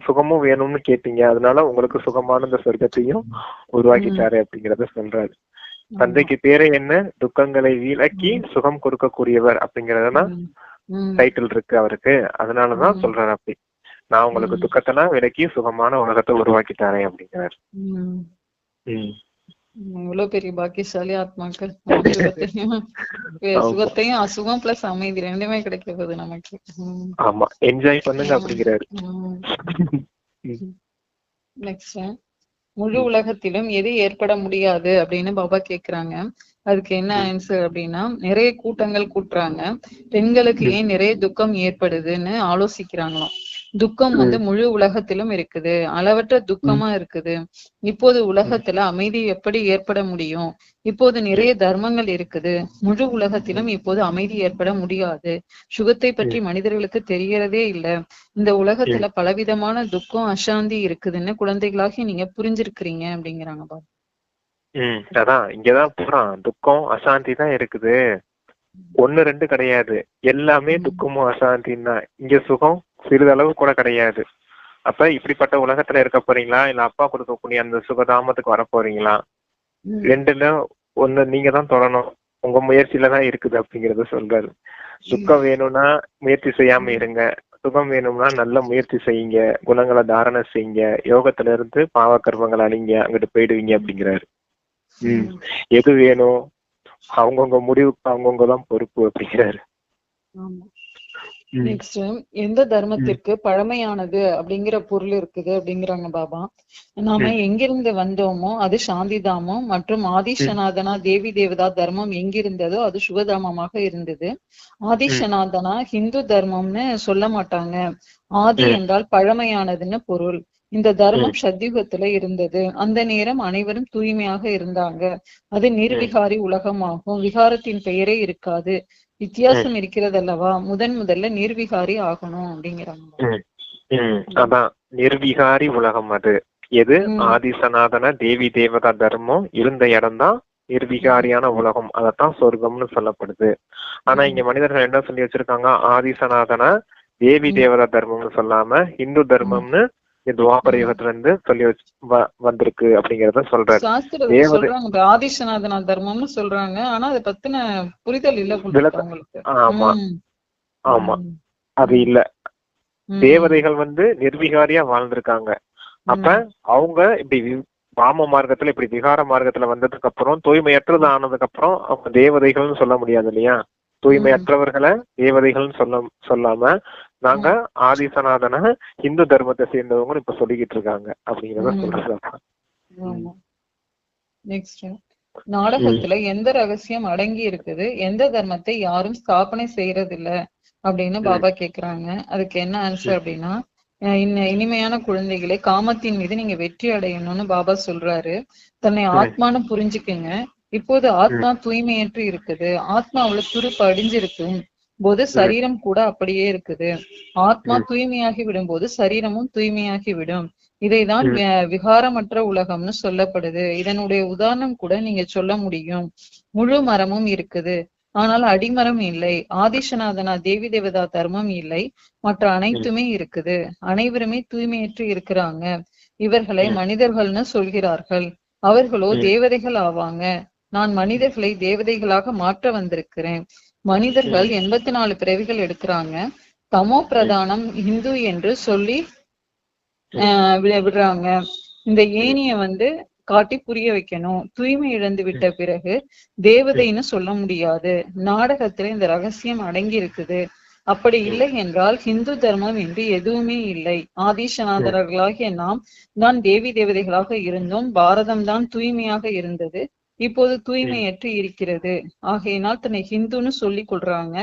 Speaker 1: சுகமும் வேணும்னு கேட்டீங்க, அதனால உங்களுக்கு சுகமான இந்த சொர்க்கத்தையும் உருவாக்கிட்டாரு அப்படிங்கறத சொல்றாரு. தந்தைக்கு பேரே என்ன? துக்கங்களை விலக்கி சுகம் கொடுக்கக்கூடியவர் அப்படிங்கறதுதான் டைட்டில் இருக்கு அவருக்கு. அதனாலதான் சொல்றாரு அப்படி, நான் உங்களுக்கு துக்கத்தெல்லாம் விலக்கி சுகமான உலகத்தை உருவாக்கி தரேன் அப்படிங்கிறாரு.
Speaker 2: எவ்வளவு பெரிய பாக்கியசாலி ஆத்மாக்கள். சுகத்தையும் அசுகம் பிளஸ் அமைதி ரெண்டுமே கிடைக்க போகுது நமக்கு.
Speaker 1: ஆமா, என்ஜாய் பண்ணுங்க அப்படிங்கிறாரு.
Speaker 2: நெக்ஸ்ட், முழு உலகத்திலும் எது ஏற்பட முடியாது அப்படின்னு பாபா கேக்குறாங்க. அதுக்கு என்ன ஆன்சர் அப்படின்னா, நிறைய கூட்டங்கள் கூட்டுறாங்க. பெண்களுக்கு ஏன் நிறைய துக்கம் ஏற்படுதுன்னு ஆலோசிக்கிறாங்களாம். துக்கம் முழு உலகத்திலும் இருக்குது, அளவற்ற துக்கமா இருக்குது. இப்போது உலகத்துல அமைதி எப்படி ஏற்பட முடியும்? இப்போது நிறைய தர்மங்கள் இருக்குது. முழு உலகத்திலும் இப்போது அமைதி ஏற்பட முடியாது. சுகத்தை பற்றி மனிதர்களுக்கு தெரியறதே இல்ல. இந்த உலகத்துல பலவிதமான துக்கம் அசாந்தி இருக்குதுன்னு குழந்தைகளாகி நீங்க புரிஞ்சிருக்கிறீங்க அப்படிங்கிறாங்க பாபா.
Speaker 1: அதான் இங்கதான் போறான், துக்கம் அசாந்தி தான் இருக்குது, 1-2 கிடையாது, எல்லாமே துக்கமும் அசாந்தின்னா. இங்க சுகம் சிறிதளவு கூட கிடையாது. அப்ப இப்படிப்பட்ட உலகத்துல இருக்க போறீங்களா, இல்ல அப்பா கொடுக்கக்கூடிய அந்த சுகதாமத்துக்கு வர போறீங்களா? 2ல 1 நீங்க தான் தொடணும். உங்க முயற்சியில தான் இருக்குது அப்படிங்கறத சொல்றாரு. துக்கம் வேணும்னா முயற்சி செய்யாம இருங்க, சுகம் வேணும்னா நல்ல முயற்சி செய்யுங்க, குணங்களை தாரணை செய்யுங்க, யோகத்துல இருந்து பாவ கர்மங்களை அழிங்க, அங்கிட்டு போயிடுவீங்க அப்படிங்கிறாரு. எது வேணும், அவங்கவுங்க முடிவுக்கு அவங்கவுங்கதான் பொறுப்பு அப்படிங்கிறாரு.
Speaker 2: நெக்ஸ்ட், எந்த தர்மத்திற்கு பழமையானது அப்படிங்கிற பொருள் இருக்குது அப்படிங்கிறாங்க பாபா. நாம எங்கிருந்து வந்தோமோ அது சாந்திதாமம், மற்றும் ஆதிசநாதனா தேவி தேவதா தர்மம் எங்கிருந்ததோ அது சுகதாமமாக இருந்தது. ஆதிசநாதனா ஹிந்து தர்மம்னு சொல்ல மாட்டாங்க. ஆதி என்றால் பழமையானதுன்னு பொருள். இந்த தர்மம் சத்தியுகத்துல இருந்தது. அந்த நேரம் அனைவரும் தூய்மையாக இருந்தாங்க. அது நிர்விகாரி உலகமாகும். விகாரத்தின் பெயரே இருக்காது. வித்தியாசம் இருக்கிறது அல்லவா? முதல்ல நிர்விகாரி ஆகணும் அப்படிங்கிறாங்க.
Speaker 1: அதான் நிர்விகாரி உலகம். அது எது? ஆதிசநாதன தேவி தேவதா தர்மம் இருந்த இடம்தான் நிர்விகாரியான உலகம். அதத்தான் சொர்க்கம்னு சொல்லப்படுது. ஆனா இங்க மனிதர்கள் என்ன சொல்லி வச்சிருக்காங்க? ஆதிசநாதன தேவி தேவதா தர்மம்னு சொல்லாம ஹிந்து தர்மம்னு துவாபர யுகத்துல இருந்து சொல்லி வந்திருக்கு அப்படிங்கறத சொல்றாரு.
Speaker 2: ஆதிசநாதன தர்மம்னு சொல்றாங்க, ஆனா அதை பத்தின புரிதல் இல்ல.
Speaker 1: ஆமா ஆமா, அது இல்ல. தேவதைகள் நிர்விகாரியா வாழ்ந்திருக்காங்க. அப்ப அவங்க இப்படி வாம மார்க்கத்துல இப்படி விகார மார்க்கத்துல வந்ததுக்கு அப்புறம் தூய்மையற்றது ஆனதுக்கு அப்புறம் அவங்க தேவதைகள்னு சொல்ல முடியாது இல்லையா? தூய்மையற்றவர்களை தேவதைகள்னு சொல்லாம நாங்க ஆதிசநாதன இந்து தர்மத்தை சேர்ந்தவங்க இப்ப சொல்லிக்கிட்டு இருக்காங்க அப்படிங்கறத சொல்றாங்க.
Speaker 2: நெக்ஸ்ட், நாடகத்துல எந்த ரகசியம் அடங்கி இருக்குது, எந்த தர்மத்தை யாரும் ஸ்தாபனை செய்யறது இல்ல அப்படின்னு பாபா கேக்குறாங்க. அதுக்கு என்ன ஆன்சர் அப்படின்னா, இனிமையான குழந்தைகளை காமத்தின் மீது நீங்க வெற்றி அடையணும்னு பாபா சொல்றாரு. தன்னை ஆத்மானு புரிஞ்சுக்குங்க. இப்போது ஆத்மா தூய்மையற்று இருக்குது. ஆத்மாவுல துருப்பு அடிஞ்சிருக்கும் போது சரீரம் கூட அப்படியே இருக்குது. ஆத்மா தூய்மையாகி விடும் போது சரீரமும் தூய்மையாகி விடும். இதைதான் விகாரமற்ற உலகம்னு சொல்லப்படுது. இதனுடைய உதாரணம் கூட நீங்க சொல்ல முடியும். முழு மரமும் இருக்குது, ஆனால் அடிமரம் இல்லை. ஆதிசநாதனா தேவி தேவதா தர்மம் இல்லை. மற்ற அனைத்துமே இருக்குது. அனைவருமே தூய்மையற்று இருக்கிறாங்க. இவர்களை மனிதர்கள்னு சொல்கிறார்கள். அவர்களோ தேவதைகள் ஆவாங்க. நான் மனிதர்களை தேவதைகளாக மாற்ற வந்திருக்கிறேன். மனிதர்கள் 84 பிறவிகள் எடுக்கிறாங்க. தமோ பிரதானம் இந்து என்று சொல்லி விடுறாங்க. இந்த ஏனிய காட்டி புரிய வைக்கணும். தூய்மை இழந்து விட்ட பிறகு தேவதைன்னு சொல்ல முடியாது. நாடகத்துல இந்த ரகசியம் அடங்கி இருக்குது. அப்படி இல்லை என்றால் ஹிந்து தர்மம் என்று எதுவுமே இல்லை. ஆதிசநாதர்களாகிய நாம் தான் தேவி தேவதைகளாக இருந்தோம். பாரதம் தான் தூய்மையாக இருந்தது. இப்போது தூய்மையற்று இருக்கிறது. ஆகையினால் தன்னை ஹிந்துன்னு சொல்லிக் கொள்றாங்க.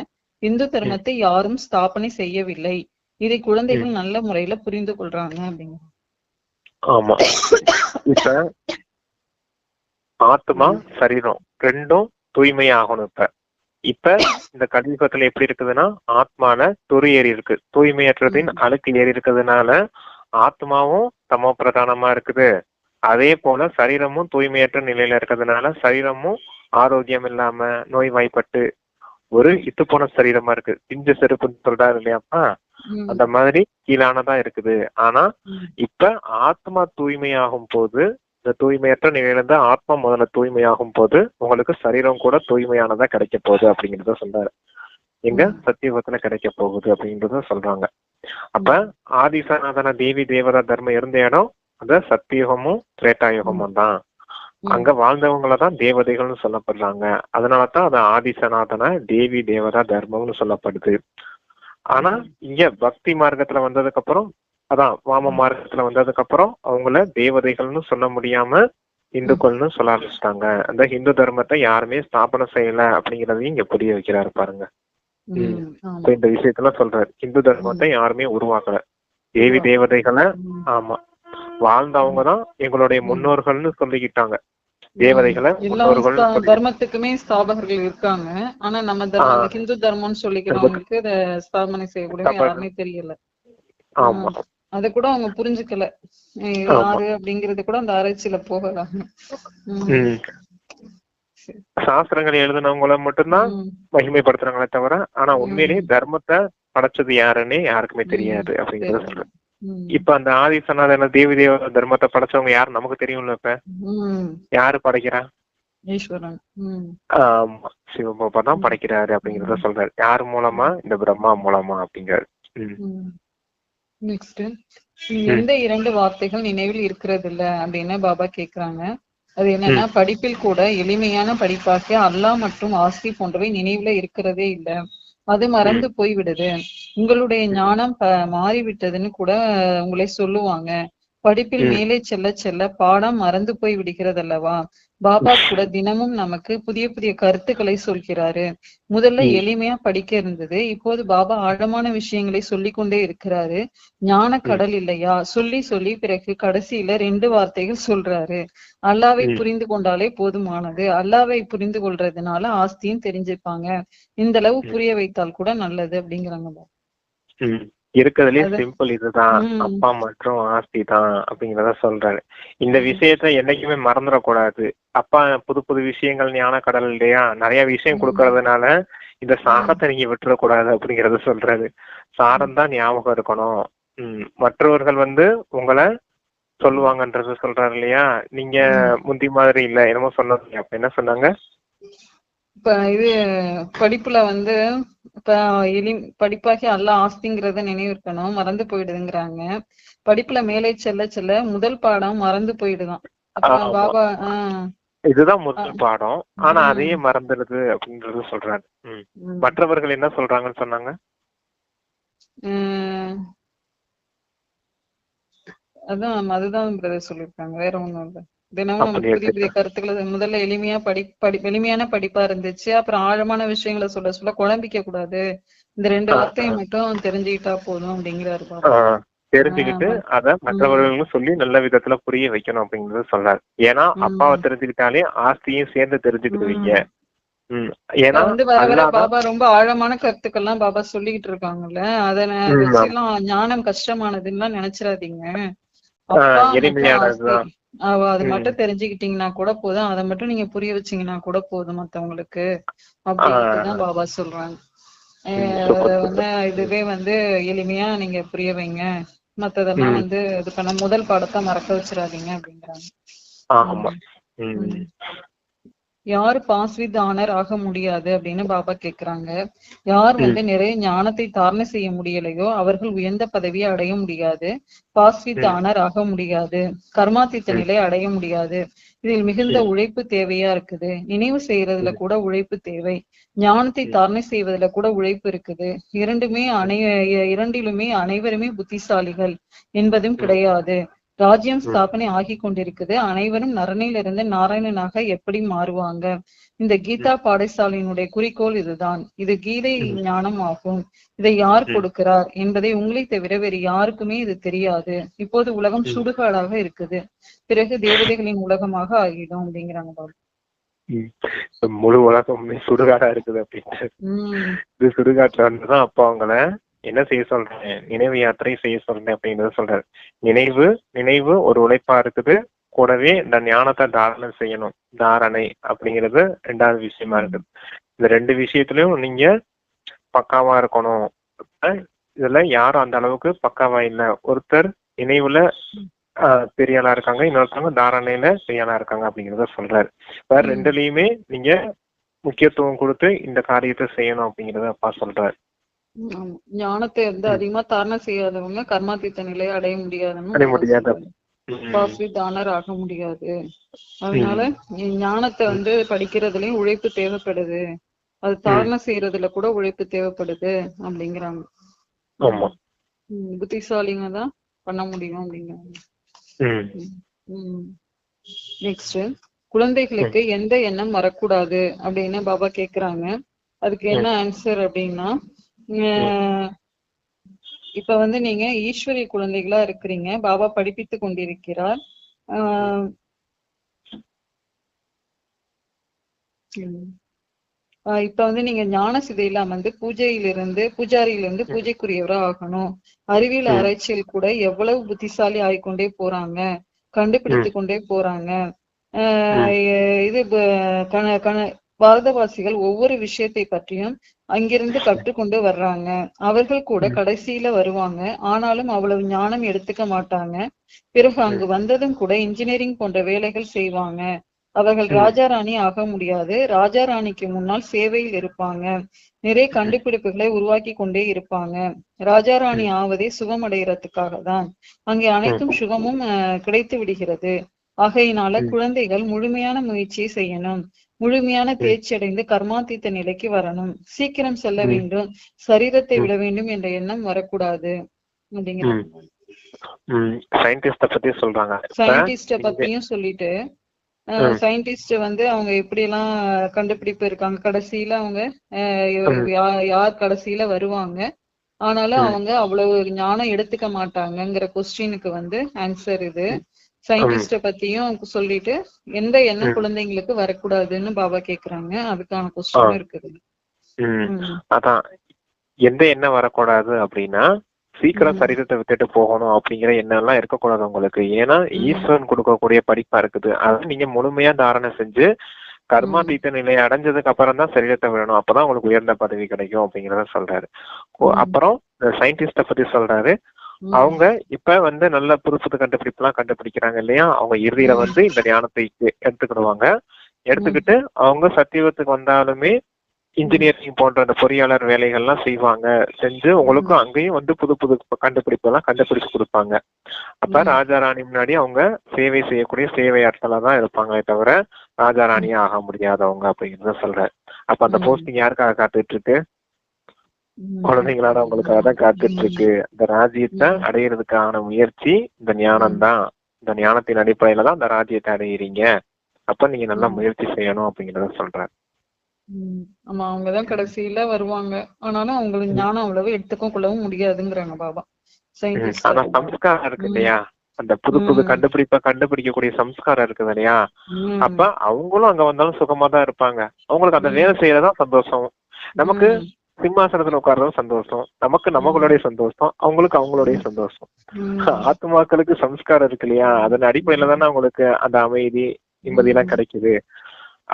Speaker 2: இந்து தர்மத்தை யாரும் ஸ்தாபனை செய்யவில்லை. இதை குழந்தைகள் நல்ல முறையில புரிந்து கொள்றாங்க அப்படிங்க.
Speaker 1: ஆமா, இப்ப ஆத்மா சரீரம் ரெண்டும் தூய்மையாகணும். இப்ப இந்த கலியுகத்துல எப்படி இருக்குதுன்னா, ஆத்மான துரு ஏறி இருக்கு. தூய்மையற்றதின் அழுக்கு ஏறி இருக்கிறதுனால ஆத்மாவும் தமோ பிரதானமா இருக்குது. அதே போல சரீரமும் தூய்மையற்ற நிலையில இருக்கிறதுனால சரீரமும் ஆரோக்கியம் இல்லாம நோய்வாய்ப்பட்டு ஒரு இத்து போன சரீரமா இருக்கு. பிஞ்ச செருப்புன்னு சொல்றாரு இல்லையாப்பா, அந்த மாதிரி கீழானதா இருக்குது. ஆனா இப்ப ஆத்மா தூய்மையாகும் போது, இந்த தூய்மையற்ற நிலையிலிருந்து ஆத்மா முதல்ல தூய்மையாகும் போது உங்களுக்கு சரீரம் கூட தூய்மையானதா கிடைக்க போகுது அப்படிங்கிறத சொல்றாரு. எங்க சத்தியுகத்துல கிடைக்க போகுது அப்படின்றத சொல்றாங்க. அப்ப ஆதிசநாதன தேவி தேவதா தர்மம் இருந்த இடம் அந்த சத்தியுகமும் திரேட்டாயுகமும் தான். அங்க வாழ்ந்தவங்களதான் தேவதைகள்னு சொல்லப்படுறாங்க. அதனாலதான் அது ஆதிசநாதன தேவி தேவதா தர்மம்னு சொல்லப்படுது. ஆனா இங்க பக்தி மார்க்கத்துல வந்ததுக்கு அப்புறம், அதான் வாம மார்க்கத்துல வந்ததுக்கு அப்புறம் அவங்கள தேவதைகள்னு சொல்ல முடியாம இந்துக்கள்னு சொல்ல ஆரம்பிச்சிட்டாங்க. அந்த ஹிந்து தர்மத்தை யாருமே ஸ்தாபனை செய்யல அப்படிங்கறதையும் இங்க புரிய வைக்கிறாரு பாருங்க. இந்த விஷயத்துல சொல்றாரு, ஹிந்து தர்மத்தை யாருமே உருவாக்கல. தேவி தேவதைகளை ஆமா வாழ்ந்தவங்கதான் எங்களுடைய முன்னோர்கள்னு சொல்லிக்கிட்டாங்க. தேவதைகளை முன்னோர்கள்.
Speaker 2: தர்மத்துக்குமே ஸ்தாபகர்கள் இருக்காங்க. ஆனா நம்ம ஹிந்து தர்மம்னு சொல்லிக்கிறவங்களுக்கு இத ஸ்தாபனை செய்யக்கூடிய யாருமே தெரியல.
Speaker 1: ஆமா,
Speaker 2: அத கூட அவங்க புரிஞ்சுக்கல யாரு அப்படிங்கறது கூட அந்த ஆராய்ச்சியில போகலாம்.
Speaker 1: சாஸ்திரங்கள் எழுதினவங்கள மட்டும்தான் மகிமைப்படுத்துறாங்களே தவிர, ஆனா உண்மையிலேயே தர்மத்தை படைச்சது யாருன்னு யாருக்குமே தெரியாது அப்படிங்கறத சொல்றேன். இப்ப அந்த ஆதிசநாதன தேவி தேவ தர்மத்தை படைச்சவங்க யாரு நமக்கு தெரியும்ல. இப்ப யாரு படைக்கிறா?
Speaker 2: ஈஸ்வரன்.
Speaker 1: ஆமா, சிவபாபா தான் படைக்கிறாரு அப்படிங்கறத சொல்றாரு. யாரு மூலமா? இந்த பிரம்மா மூலமா அப்படிங்கிறாரு.
Speaker 2: நெக்ஸ்ட், எந்த 2 வார்த்தைகள் நினைவில் இருக்கிறது இல்ல அப்படின்னு பாபா கேக்குறாங்க. அது என்னன்னா, படிப்பில் கூட எளிமையான படிப்பாக அல்லாஹ் மற்றும் ஆஸ்தி போன்றவை நினைவுல இருக்கிறதே இல்ல. அது மறந்து போய்விடுது. உங்களுடைய ஞானம் மாறிவிட்டதுன்னு கூட உங்களை சொல்லுவாங்க. படிப்பில் மேலே செல்ல செல்ல பாடம் மறந்து போய் விடுகிறது அல்லவா? பாபா கூட தினமும் நமக்கு புதிய புதிய கருத்துக்களை சொல்கிறாரு. முதல்ல எளிமையா படிக்க இருந்தது, இப்போது பாபா ஆழமான விஷயங்களை சொல்லி கொண்டே இருக்கிறாரு. ஞான கடல் இல்லையா? சொல்லி சொல்லி பிறகு கடைசியில 2 வார்த்தைகள் சொல்றாரு. அல்லாவை புரிந்து கொண்டாலே போதுமானது. அல்லாவை புரிந்து கொள்றதுனால ஆஸ்தியும் தெரிஞ்சுப்பாங்க. இந்த அளவு புரிய வைத்தால் கூட நல்லது அப்படிங்கிறாங்க.
Speaker 1: இருக்கிறதுலயே சிம்பிள் இதுதான், அப்பா மற்றும் ஆஸ்தி தான் அப்படிங்கிறத சொல்றாரு. இந்த விஷயத்த என்னைக்குமே மறந்துடக்கூடாது. அப்பா புது புது விஷயங்கள் ஞான கடல் இல்லையா, நிறைய விஷயம் கொடுக்கறதுனால இந்த சாரத்தை நீங்க விட்டுறக்கூடாது அப்படிங்கறத சொல்றாரு. சாரம் தான் ஞாபகம் இருக்கணும். மற்றவர்கள் உங்களை சொல்லுவாங்கன்றத சொல்றாரு இல்லையா. நீங்க முந்தி மாதிரி இல்ல, என்னமோ சொன்னது, அப்ப என்ன சொன்னாங்க?
Speaker 2: இப்ப இது படிப்புல இப்ப படிப்பாகி அல்ல ஆஸ்திங்கிறத நினைவிருக்கணும், மறந்து போயிடுதுங்கிறாங்க. படிப்புல மேலே செல்ல செல்ல முதல் பாடம் மறந்து போயிடுதான். அப்புறம் பாபா
Speaker 1: இதுதான் முதல் பாடம், ஆனா அதையே மறந்துடுது அப்படின்றது சொல்றாரு. மற்றவர்கள் என்ன சொல்றாங்கன்னு சொன்னாங்க?
Speaker 2: அதுதான் சொல்லிருக்காங்க, வேற ஒண்ணும் இல்ல. தினமும் புதிய புதிய கருத்துக்களை முதல்ல எளிமையான படிப்பா இருந்துச்சு. அப்புறம் ஆழமான விஷயங்களை சொல்ல சொல்ல குழம்பிக்க கூடாது, இந்த 2 வார்த்தையை மட்டும் தெரிஞ்சுக்கிட்டா போதும் அப்படிங்கிறாரு.
Speaker 1: தெரிஞ்சுக்கிட்டு அத மற்றவர்களும் சொல்லி நல்ல விதத்துல புரிய வைக்கணும் அப்படிங்கறத சொல்றாரு. ஏன்னா அப்பாவை தெரிஞ்சுக்கிட்டாலே ஆஸ்தியும் சேர்ந்து தெரிஞ்சுக்கிடுவீங்க. ஏன்னா
Speaker 2: பாபா ரொம்ப ஆழமான கருத்துக்கள்லாம் பாபா சொல்லிக்கிட்டு இருக்காங்கல்ல, அதனை வச்செல்லாம் ஞானம் கஷ்டமானதுன்னா நினைச்சிடாதீங்க. அது மட்டும் தெரிஞ்சுக்கிட்டீங்கன்னா கூட போதும், அதை மட்டும் நீங்க புரிய வச்சீங்கன்னா கூட போதும் மத்தவங்களுக்கு அப்படின்ட்டுதான் பாபா சொல்றாங்க. இதுவே எளிமையா நீங்க புரிய வைங்க, மத்ததெல்லாம் இது பண்ண முதல் பாடத்தை மறக்க வச்சிடாதீங்க அப்படிங்கிறாங்க. யாரு பாஸ் வித் ஆனர் ஆக முடியாது அப்படின்னு பாபா கேக்குறாங்க. யார் நிறைய ஞானத்தை தாரணை செய்ய முடியலையோ அவர்கள் உயர்ந்த பதவியை அடைய முடியாது, பாஸ் வித் ஆனர் ஆக முடியாது, கர்மாதித்த நிலை அடைய முடியாது. இதில் மிகுந்த உழைப்பு தேவையா இருக்குது. நினைவு செய்யறதுல கூட உழைப்பு தேவை, ஞானத்தை தாரணை செய்வதுல கூட உழைப்பு இருக்குது. இரண்டிலுமே அனைவருமே புத்திசாலிகள் என்பதும் கிடையாது. ராஜ்யம் ஸ்தாபனை ஆகி கொண்டிருக்குது. அனைவரும் நரனிலிருந்து நாராயணனாக எப்படி மாறுவாங்க? இந்த கீதா பாடசாலையினுடைய குறிக்கோள் இதுதான். இது கீதை ஞானம் ஆகும். இதை யார் கொடுக்கிறார் என்பதை உங்களை தவிர வேறு யாருக்குமே இது தெரியாது. இப்போது உலகம் சுடுகாடாக இருக்குது, பிறகு தேவதைகளின் உலகமாக ஆகிடும் அப்படிங்கிறாங்க பாபா.
Speaker 1: முழு உலகமே சுடுகாடா இருக்குது அப்படின்ட்டு. இது சுடுகாட்டுல வந்துதான் அப்பா அவங்களை என்ன செய்ய சொல்றேன், நினைவு யாத்திரை செய்ய சொல்றேன் அப்படிங்கறத சொல்றாரு. நினைவு ஒரு உழைப்பா இருக்குது, கூடவே இந்த ஞானத்தை தாரணை செய்யணும், தாரணை அப்படிங்கிறது 2வது விஷயமா இருக்குது. இந்த 2 விஷயத்திலயும் நீங்க பக்காவா இருக்கணும். இதுல யாரும் அந்த அளவுக்கு பக்காவா இல்ல. ஒருத்தர் நினைவுல பெரிய ஆளா இருக்காங்க, இன்னொருத்தவங்க தாரணையில பெரிய ஆளா இருக்காங்க அப்படிங்கறத சொல்றாரு. வேற 2லயுமே நீங்க முக்கியத்துவம் கொடுத்து இந்த காரியத்தை செய்யணும் அப்படிங்கறத அப்பா சொல்றாரு.
Speaker 2: ஞானத்தை அதிகமா தாரணை செய்யாதவங்க கர்மாதித்த நிலையை அடைய முடியாதுன்னு, பாஸ் வித் ஆனர் ஆக முடியாது. அதனால ஞானத்தை படிக்கிறதுலயும் உழைப்பு தேவைப்படுது, அது தாரணை செய்யறதுல கூட உழைப்பு தேவைப்படுது அப்படிங்கிறாங்க. புத்திசாலிங்க தான் பண்ண முடியும் அப்படிங்கிறாங்க. நெக்ஸ்ட், குழந்தைகளுக்கு எந்த எண்ணம் வரக்கூடாது அப்படின்னு பாபா கேக்குறாங்க. அதுக்கு என்ன ஆன்சர் அப்படின்னா, இப்ப நீங்க ஈஸ்வரிய குழந்தைகளா இருக்கிறீங்க, பாபா படிப்பித்து கொண்டிருக்கிறார். இப்ப நீங்க ஞான சிதையில பூஜாரியிலிருந்து பூஜைக்குரியவரா ஆகணும். அறிவியல் ஆராய்ச்சியில் கூட எவ்வளவு புத்திசாலி ஆகிக்கொண்டே போறாங்க, கண்டுபிடித்து கொண்டே போறாங்க. இது பாரதவாசிகள் ஒவ்வொரு விஷயத்தை பற்றியும் அங்கிருந்து கற்றுக்கொண்டு வர்றாங்க. அவர்கள் கூட கடைசியில வருவாங்க, ஆனாலும் அவ்வளவு ஞானம் எடுத்துக்க மாட்டாங்க. பிறகு அங்கு வந்ததும் கூட இன்ஜினியரிங் போன்ற வேலைகள் செய்வாங்க. அவர்கள் ராஜா ராணி ஆக முடியாது, ராஜா ராணிக்கு முன்னால் சேவையில் இருப்பாங்க. நிறைய கண்டுபிடிப்புகளை உருவாக்கி கொண்டே இருப்பாங்க. ராஜா ராணி ஆவதே சுகம் அடைகிறதுக்காக தான். அங்கே அனைத்தும் சுகமும் கிடைத்து விடுகிறது. ஆகையினால குழந்தைகள் முழுமையான முயற்சியை செய்யணும், முழுமையான தேர்ச்சி அடைந்து கர்மாத்தீத்த நிலைக்கு வரணும், சீக்கிரம் செல்ல வேண்டும், சரீரத்தை விட வேண்டும் என்ற எண்ணம் வரக்கூடாது அப்படிங்கிறாங்க. சயின்டிஸ்ட பத்தியும் சொல்லிட்டு சயின்டிஸ்ட் வந்து அவங்க எப்படி எல்லாம் கண்டுபிடிப்பு இருக்காங்க, கடைசியில அவங்க யார் கடைசியில வருவாங்க, ஆனாலும் அவங்க அவ்வளவு ஞானம் எடுத்துக்க மாட்டாங்கங்கிற கொஸ்டினுக்கு வந்து ஆன்சர் இது. சயின்டிஸ்ட பத்தியும் சொல்லிட்டு எந்த எண்ணம் குழந்தைங்களுக்கு வரக்கூடாதுன்னு பாபா கேக்குறாங்க, அதுக்கான கொஸ்டின் இருக்குது.
Speaker 1: அதான் எந்த எண்ணம் வரக்கூடாது அப்படின்னா சீக்கிரம் சரீரத்தை விட்டுட்டு போகணும் அப்படிங்கிற எண்ணம் எல்லாம் இருக்கக்கூடாது உங்களுக்கு. ஏன்னா ஈஸ்வரன் கொடுக்கக்கூடிய படிப்பா இருக்குது. அதை நீங்க முழுமையா தாரணை செஞ்சு கர்மாதீத்த நிலையை அடைஞ்சதுக்கு அப்புறம் தான் சரீரத்தை விடணும், அப்பதான் உங்களுக்கு உயர்ந்த பதவி கிடைக்கும் அப்படிங்கறத சொல்றாரு. அப்புறம் சயின்டிஸ்ட பத்தி சொல்றாரு, அவங்க இப்ப வந்து நல்ல புது கண்டுபிடிப்பு எல்லாம் கண்டுபிடிக்கிறாங்க இல்லையா, அவங்க இறுதியில வந்து இந்த ஞானத்தை எடுத்துக்கிடுவாங்க. எடுத்துக்கிட்டு அவங்க சத்தியத்துக்கு வந்தாலுமே இன்ஜினியரிங் போன்ற அந்த பொறியாளர் வேலைகள்லாம் செய்வாங்க, செஞ்சு உங்களுக்கும் அங்கேயும் வந்து புது கண்டுபிடிப்பு எல்லாம் கண்டுபிடிச்சு கொடுப்பாங்க. அப்ப ராஜா ராணி முன்னாடி அவங்க சேவை செய்யக்கூடிய சேவையாட்களா தான் இருப்பாங்களே தவிர ராஜா ராணியா ஆக முடியாதவங்க அப்படிங்கிறத சொல்றாரு. அப்ப அந்த போஸ்டிங் யாருக்காக காத்துட்டு இருக்கு? குழந்தைங்களோட உங்களுக்காக தான் காத்துட்டு இருக்கு. இந்த ராஜ்யத்தை அடையிறதுக்கான முயற்சி இந்த ஞானம் தான். இந்த ஞானத்தின் அடிப்படையில தான் இந்த ராஜ்யத்தை அடையிறீங்க. அப்ப நீங்க நல்லா முயற்சி செய்யணும் அப்படிங்கிறத சொல்றாரு.
Speaker 2: ஆமா, அவங்கதான் கடைசியில வருவாங்க, ஆனாலும் அவங்களுக்கு ஞானம் அவ்வளவு எடுத்துக்க கொள்ளவும் முடியாதுங்கிறாங்க பாபா.
Speaker 1: ஆனா சம்ஸ்காரம் இருக்கு இல்லையா, அந்த புது கண்டுபிடிப்ப கண்டுபிடிக்கக்கூடிய சம்ஸ்காரம் இருக்குது இல்லையா, அப்ப அவங்களும் அங்க வந்தாலும் சுகமா தான் இருப்பாங்க. அவங்களுக்கு அந்த வேலை செய்யறதான் சந்தோஷம். நமக்கு சிம்மாசனத்துல உட்கார்றதும் சந்தோஷம், நமக்கு நம்மளுடைய சந்தோஷம், அவங்களுக்கு அவங்களுடைய சந்தோஷம். ஆத்மாக்களுக்கு சம்ஸ்காரம் இருக்கு இல்லையா, அதன் அடிப்படையில தானே அவங்களுக்கு அந்த அமைதி நிம்மதி எல்லாம் கிடைக்குது.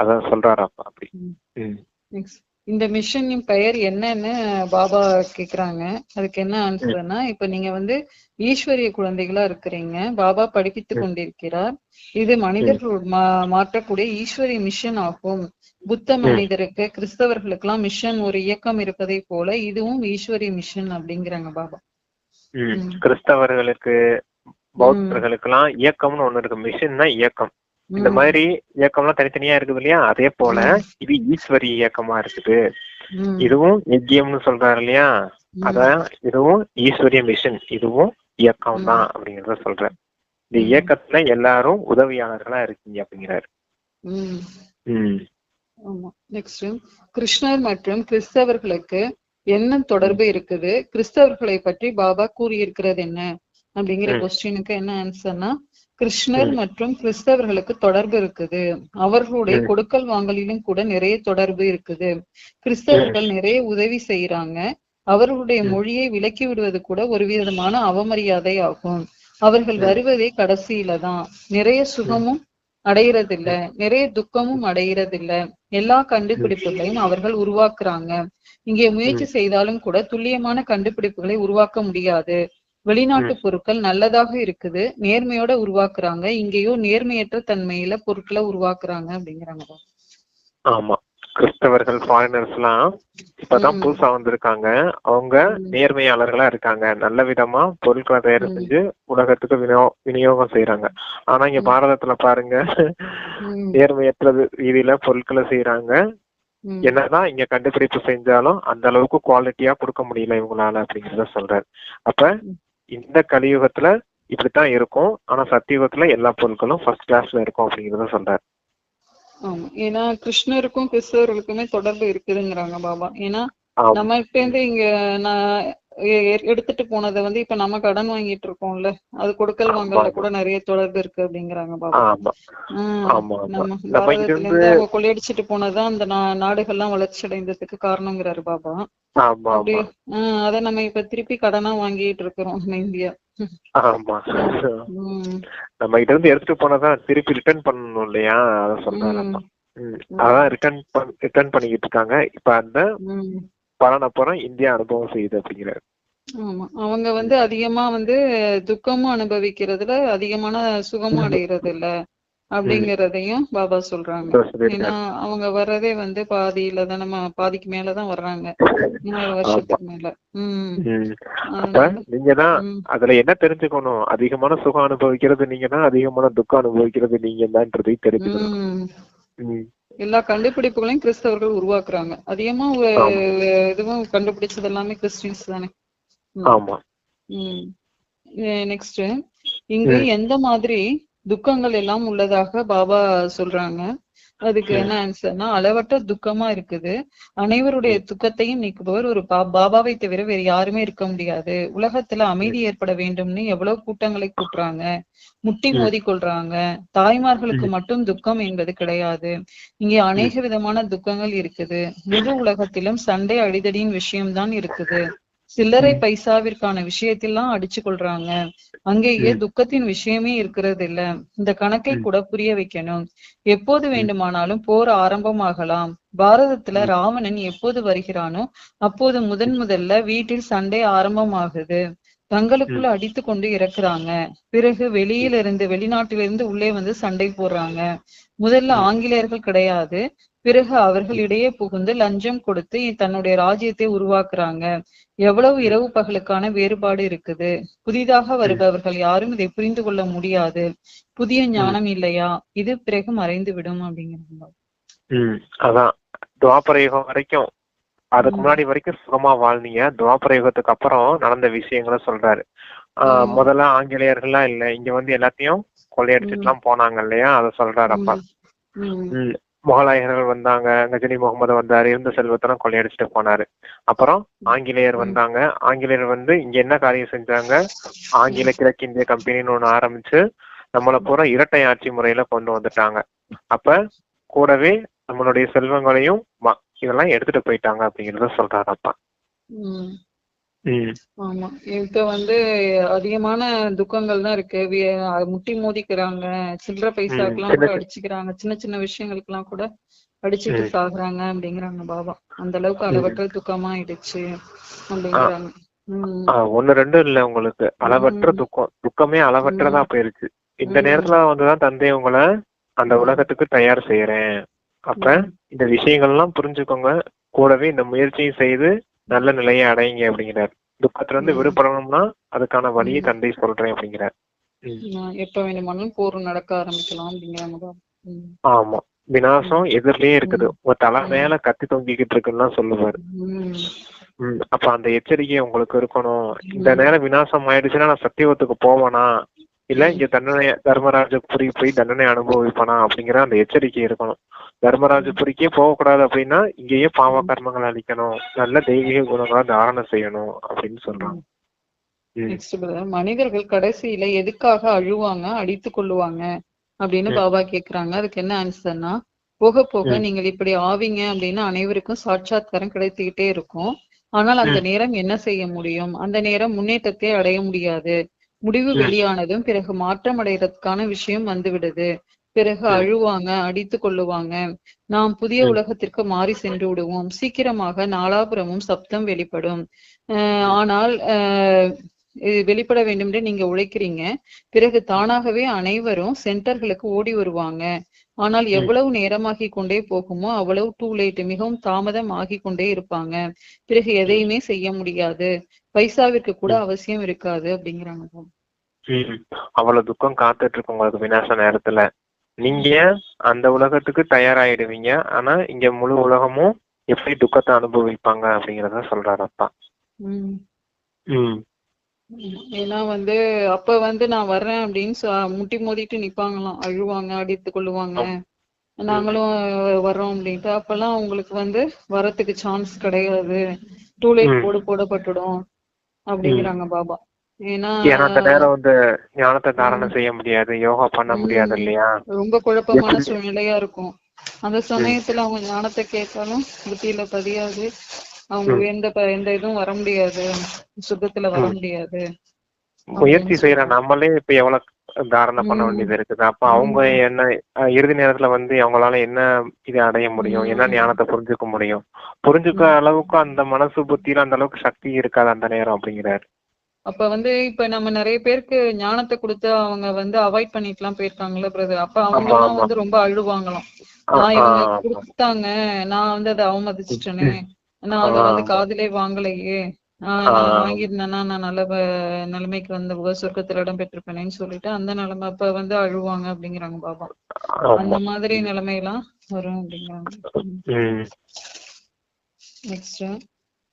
Speaker 1: அதான் சொல்றாராப்பா. அப்படி
Speaker 2: இந்த மிஷனின் பெயர் என்னன்னு பாபா கேக்குறாங்க. அதுக்கு என்ன ஆன்சர்னா, இப்ப நீங்க வந்து ஈஸ்வரிய குழந்தைகளா இருக்கிறீங்க, பாபா படிப்பித்து கொண்டிருக்கிறார். இது மனிதர்கள் மாற்றக்கூடிய ஈஸ்வரிய மிஷன் ஆகும். புத்த மனிதருக்கு, கிறிஸ்தவர்களுக்கு எல்லாம் மிஷன் ஒரு இயக்கம் இருப்பதை போல இதுவும் ஈஸ்வரிய மிஷன் அப்படிங்கிறாங்க பாபா.
Speaker 1: கிறிஸ்தவர்களுக்கு, பௌத்தர்களுக்கு எல்லாம் இயக்கம்னு ஒண்ணு இருக்கு, மிஷன்னா இயக்கம். இந்த மாதிரி இயக்கம்லாம் தனித்தனியா இருக்குது இல்லையா, அதே போல இது ஈஸ்வரி இயக்கமா இருக்குது. இதுவும் யஜ்யம்னு சொல்றாரு இல்லையா, அதான் இதுவும் ஈஸ்வரிய மிஷன், இதுவும் இயக்கம் தான் அப்படிங்கறத சொல்ற. இந்த இயக்கத்துல எல்லாரும் உதவியாளர்களா இருக்கீங்க அப்படிங்கிறாரு.
Speaker 2: நெக்ஸ்ட், கிருஷ்ணர் மற்றும் கிறிஸ்தவர்களுக்கு என்ன தொடர்பு இருக்குது, கிறிஸ்தவர்களை பற்றி பாபா கூறியிருக்கிறது என்ன அப்படிங்கிற கொஸ்டினுக்கு என்ன ஆன்சர்னா, கிருஷ்ணர் மற்றும் கிறிஸ்தவர்களுக்கு தொடர்பு இருக்குது, அவர்களுடைய கொடுக்கல் வாங்கலிலும் கூட நிறைய தொடர்பு இருக்குது. கிறிஸ்தவர்கள் நிறைய உதவி செய்யறாங்க, அவர்களுடைய மொழியை விலக்கி விடுவது கூட ஒரு விதமான அவமரியாதை ஆகும். அவர்கள் வருவதே கடைசியில தான், நிறைய சுகமும் அடையிறதில்ல, நிறைய துக்கமும் அடையிறதில்ல. எல்லா கண்டுபிடிப்புகளையும் அவர்கள் உருவாக்குறாங்க. இங்கே முயற்சி செய்தாலும் கூட துல்லியமான கண்டுபிடிப்புகளை உருவாக்க முடியாது. வெளிநாட்டு பொருட்கள் நல்லதாக இருக்குது, நேர்மையோட உருவாக்குறாங்க, இங்கேயோ நேர்மையற்ற தன்மையில பொருட்களை உருவாக்குறாங்க அப்படிங்கிறாங்க.
Speaker 1: ஆமா, கிறிஸ்தவர்கள் ஃபாரினர்ஸ் எல்லாம் இப்பதான் புதுசா வந்திருக்காங்க, அவங்க நேர்மையாளர்களா இருக்காங்க, நல்ல விதமா பொருட்களை தயார் செஞ்சு உலகத்துக்கு விநியோகம் செய்யறாங்க. ஆனா இங்க பாரதத்துல பாருங்க, நேர்மையற்ற ரீதியில பொருட்களை செய்யறாங்க. என்னதான் இங்க கண்டுபிடிப்பு செஞ்சாலும் அந்த அளவுக்கு குவாலிட்டியா கொடுக்க முடியல இவங்களால அப்படிங்கறத சொல்றாரு. அப்ப இந்த கலியுகத்துல இப்படித்தான் இருக்கும், ஆனா சத்தியுகத்துல எல்லா பொருட்களும் ஃபர்ஸ்ட் கிளாஸ்ல இருக்கும் அப்படிங்கறத சொல்றாரு.
Speaker 2: ஏன்னா கிருஷ்ணருக்கும் கிறிஸ்தவர்களுக்குமே தொடர்பு இருக்குதுங்கிறாங்க பாபா. ஏன்னா நம்ம இப்ப இருந்து இங்க நான் எடுத்துட்டு போனதை வந்து இப்ப நம்ம கடன் வாங்கிட்டு இருக்கோம்ல, அது கொடுக்கல் வாங்கல கூட நிறைய தொடர்பு இருக்கு அப்படிங்கிறாங்க பாபா. நம்ம பாரதத்துல இருந்து அவங்க கொள்ளையடிச்சிட்டு போனதான் அந்த நாடுகள்லாம் வளர்ச்சி அடைந்ததுக்கு காரணங்கிறாரு பாபா. அப்படி அத நம்ம இப்ப திருப்பி கடனா வாங்கிட்டு இருக்கிறோம் நம்ம இந்தியா.
Speaker 1: ஆமா, நம்ம கிட்ட இருந்து எடுத்துட்டு போனதான் திருப்பி ரிட்டர்ன் பண்ணணும் இல்லையா, அத சொல்றாங்க. அதான் ரிட்டர்ன் பண்ணிக்கிட்டு இருக்காங்க. இப்ப அந்த பலனப்புறம் இந்தியா அனுபவம் செய்யுது அப்படிங்கிறாரு.
Speaker 2: ஆமா, அவங்க வந்து அதிகமா வந்து துக்கமும் அனுபவிக்கிறதுல அதிகமான சுகமும் அடைகிறது இல்ல. அப்படிங்கறதையும் பாபா சொல்றாங்க. ஏன்னா அவங்க வர்றதே வந்து பாதியில தான், நம்ம பாதிக்கு மேலதான் வர்றாங்க, 3 வருஷத்துக்கு மேல.
Speaker 1: நீங்கதான் அதுல என்ன தெரிஞ்சுக்கணும், அதிகமான சுகம் அனுபவிக்கிறது நீங்க தான், அதிகமான துக்கம் அனுபவிக்கிறது நீங்க தான்றதை தெரிஞ்சுக்கணும்.
Speaker 2: எல்லா கண்டுபிடிப்புகளையும் கிறிஸ்தவர்கள் உருவாக்குறாங்க. அதிகமா இதுவும் கண்டுபிடிச்சது எல்லாமே கிறிஸ்டியன்ஸ் தானே.
Speaker 1: ஆமா.
Speaker 2: நெக்ஸ்ட், இங்கு எந்த மாதிரி துக்கங்கள் எல்லாம் உள்ளதாக பாபா சொல்றாங்க. அதுக்கு என்ன ஆன்சர்னா, அளவற்ற துக்கமா இருக்குது. அனைவருடைய துக்கத்தையும் நீக்குபவர் ஒரு பாபாவை தவிர வேற யாருமே இருக்க முடியாது. உலகத்துல அமைதி ஏற்பட வேண்டும்னு எவ்வளவு கூட்டங்களை கூட்டுறாங்க, முட்டி மோதி கொள்றாங்க. தாய்மார்களுக்கு மட்டும் துக்கம் என்பது கிடையாது. இங்கே அநேக விதமான துக்கங்கள் இருக்குது. முழு உலகத்திலும் சண்டை அடிதடியின் விஷயம்தான் இருக்குது. சில்லறை பைசாவிற்கான விஷயத்திலாம் அடிச்சு கொள்றாங்க. அங்கேயே துக்கத்தின் விஷயமே இருக்கிறது இல்ல. இந்த கணக்கை கூட புரிய வைக்கணும். எப்போது வேண்டுமானாலும் போர் ஆரம்பமாகலாம். பாரதத்துல ராவணன் எப்போது வருகிறானோ அப்போது முதல்ல வீட்டில் சண்டை ஆரம்பமாகுது. தங்களுக்குள்ள அடித்து கொண்டு இறக்குறாங்க. பிறகு வெளிநாட்டிலிருந்து உள்ளே வந்து சண்டை போடுறாங்க. முதல்ல ஆங்கிலேயர்கள் கிடையாது, பிறகு அவர்களிடையே புகுந்து லஞ்சம் கொடுத்து தன்னுடைய ராஜ்யத்தை உருவாக்குறாங்க. எவ்வளவு இரவு பகலுக்கான வேறுபாடு இருக்குது. புதிதாக வருபவர்கள் யாரும் இதை புரிந்து கொள்ள முடியாது. புதிய ஞானம் இல்லையா, இது பிறகு மறைந்து விடும் அப்படிங்கிறாங்க.
Speaker 1: அதான் துவாபர யுகம் வரைக்கும், அதுக்கு முன்னாடி வரைக்கும் சுகமா வாழ்ந்தீங்க. துவாபர யுகத்துக்கு அப்புறம் நடந்த விஷயங்களை சொல்றாரு. முதல்ல ஆங்கிலேயர்கள்லாம் இல்ல, இங்க வந்து எல்லாத்தையும் கொள்ளையடிச்சுட்டு எல்லாம் போனாங்க இல்லையா, அத சொல்றாரு அப்பா. முகலாயர்கள் வந்தாங்க, கஜினி முகமது வந்தாரு, இருந்த செல்வத்தெல்லாம் கொள்ளையடிச்சுட்டு போனாரு. அப்புறம் ஆங்கிலேயர் வந்தாங்க. ஆங்கிலேயர் வந்து இங்க என்ன காரியம் செஞ்சாங்க, ஆங்கில கிழக்கிந்திய கம்பெனின்னு ஒண்ணு ஆரம்பிச்சு நம்மளை பூரா இரட்டை ஆட்சி முறையில கொண்டு வந்துட்டாங்க. அப்ப கூடவே நம்மளுடைய செல்வங்களையும் இதெல்லாம் எடுத்துட்டு போயிட்டாங்க அப்படிங்கறத சொல்றாரு அப்பா.
Speaker 2: ஆமா, இப்ப வந்து அதிகமான துக்கங்கள் தான் இருக்கு. முட்டி மோதிக்கிறாங்க, சில்லற பைசாக்கெல்லாம் கூட அடிச்சுக்கிறாங்க, சின்ன சின்ன விஷயங்களுக்கு எல்லாம் கூட அடிச்சுட்டு சாகுறாங்க அப்படிங்கிறாங்க பாபா. அந்த அளவுக்கு அளவற்ற துக்கமா ஆயிடுச்சு அப்படிங்கிறாங்க.
Speaker 1: 1-2 இல்ல, உங்களுக்கு அளவற்ற துக்கமே அளவற்றதா போயிருச்சு. இந்த நேரத்துல வந்துதான் தந்தை உங்களை அந்த உலகத்துக்கு தயார் செய்யறேன். அப்ப இந்த விஷயங்கள் எல்லாம் புரிஞ்சுக்கோங்க, கூடவே இந்த முயற்சியும் செய்து நல்ல நிலையை அடையுங்க அப்படிங்கிறார். துக்கத்துல இருந்து விடுபடணும்னா அதுக்கான வழியை தந்தை சொல்றேன் அப்படிங்கிறார்.
Speaker 2: எப்ப வேணுமானாலும் போர் நடக்க ஆரம்பிக்கலாம் அப்படிங்கிறாங்க.
Speaker 1: ஆமா, விநாசம் எதிரிலேயே இருக்குது, உங்க தலை மேல கத்தி தொங்கிக்கிட்டு இருக்குன்னு சொல்லுவாரு. அப்ப அந்த எச்சரிக்கை உங்களுக்கு இருக்கணும். இந்த நேரம் விநாசம் ஆயிடுச்சுன்னா நான் சத்தியவத்துக்கு போவேனா, இல்ல இங்க தர்மராஜபுரி போய் தண்டனை அனுபவிப்பானா அப்படிங்கிற அந்த எச்சரிக்கை இருக்கணும். தர்மராஜபுரிக்கே போகக்கூடாது அப்படின்னா இங்கேயே பாவ கர்மங்கள் அளிக்கணும், நல்ல தெய்வீக குணங்களா தாரணம் செய்யணும் அப்படின்னு சொல்றாங்க.
Speaker 2: மனிதர்கள் கடைசியில எதுக்காக அழுவாங்க, அடித்து கொள்ளுவாங்க அப்படின்னு பாபா கேக்குறாங்க. அதுக்கு என்ன ஆன்சர்னா, போக போக நீங்கள் இப்படி ஆவீங்க அப்படின்னா அனைவருக்கும் சாட்சாத்காரம் கிடைத்துக்கிட்டே இருக்கும். ஆனால் அந்த நேரம் என்ன செய்ய முடியும், அந்த நேரம் முன்னேற்றத்தை அடைய முடியாது. முடிவு வெளியானதும் பிறகு மாற்றம் அடைறதுக்கான விஷயம் வந்து விடுது. பிறகு அழுவாங்க, அடித்து கொள்ளுவாங்க. நாம் புதிய உலகத்திற்கு மாறி சென்று விடுவோம். சீக்கிரமாக நாலாபுரமும் சப்தம் வெளிப்படும். ஆனால் வெளிப்பட வேண்டும் என்று நீங்க உழைக்கிறீங்க. பிறகு தானாகவே அனைவரும் சென்டர்களுக்கு ஓடி வருவாங்க. ஆனால் எவ்வளவு நேரமாகி கொண்டே போகுமோ அவ்வளவு டூ லேட், மிகவும் தாமதம் ஆகி கொண்டே இருப்பாங்க. பிறகு எதையுமே செய்ய முடியாது, பைசாவிற்கு கூட அவசியம் இருக்காது அப்படிங்கிறாங்க.
Speaker 1: அவ்வளவு துக்கம் காத்துட்டு இருக்கு உங்களுக்கு விநாச நேரத்துல. நீங்க அந்த உலகத்துக்கு தயாராயிடுவீங்க. ஆனா இங்க முழு உலகமும் எப்படி துக்கத்தை அனுபவிப்பாங்க அப்படிங்கறத சொல்றாரு அப்பா.
Speaker 2: ஏன்னா வந்து அப்ப வந்து நான் வர்றேன் அப்படின்னு முட்டி மோதிட்டு நிப்பாங்களாம், அழுவாங்க, அடித்து கொள்ளுவாங்க, நாங்களும் வர்றோம் அப்படின்ட்டு. அப்பெல்லாம் உங்களுக்கு வந்து வரத்துக்கு சான்ஸ் கிடையாது, டூலேட் போடப்பட்டுடும் அப்படிங்கிறாங்க பாபா. ஏன்னா
Speaker 1: அந்த நேரம் வந்து ஞானத்தை தாரணம் செய்ய முடியாது, யோகா பண்ண முடியாது இல்லையா,
Speaker 2: ரொம்ப குழப்பமான சூழ்நிலையா இருக்கும். அந்த சமயத்துல அவங்க ஞானத்தை கேட்டாலும் புத்தியில பதியாது, அவங்க எந்த இதுவும் வர முடியாது, சுத்தத்துல வர முடியாது.
Speaker 1: முயற்சி செய்யற நம்மளே இப்ப எவ்வளவு தாரணை பண்ண வேண்டியது இருக்குது. அப்ப அவங்க என்ன இறுதி நேரத்துல வந்து அவங்களால என்ன இதை அடைய முடியும், என்ன ஞானத்தை புரிஞ்சுக்க முடியும், புரிஞ்சுக்க அளவுக்கு அந்த மனசு புத்தியில அந்த அளவுக்கு சக்தி இருக்காது அந்த நேரம் அப்படிங்கிறாரு.
Speaker 2: அப்ப வந்து இப்ப நம்ம நிறைய பேருக்கு ஞானத்தை கொடுத்து அவங்க வந்து அவாய்ட் பண்ணிட்டு எல்லாம் போயிருக்காங்கல்ல பிரதர். அப்ப அவங்க எல்லாம் வந்து ரொம்ப அழுவாங்களாம். நான் இவங்க கொடுத்தாங்க, நான் வந்து அதை அவமதிச்சிட்டேனே, நான் அதை வந்து காதிலே வாங்கலையே, நான் வாங்கியிருந்தேன்னா நான் நல்ல நிலைமைக்கு வந்து சொர்க்கத்துல இடம் பெற்றிருப்பேனேன்னு சொல்லிட்டு அந்த நிலைமை அப்ப வந்து அழுவாங்க அப்படிங்கிறாங்க பாபா. அந்த மாதிரி நிலைமையெல்லாம் வரும் அப்படிங்கிறாங்க. நெக்ஸ்ட்,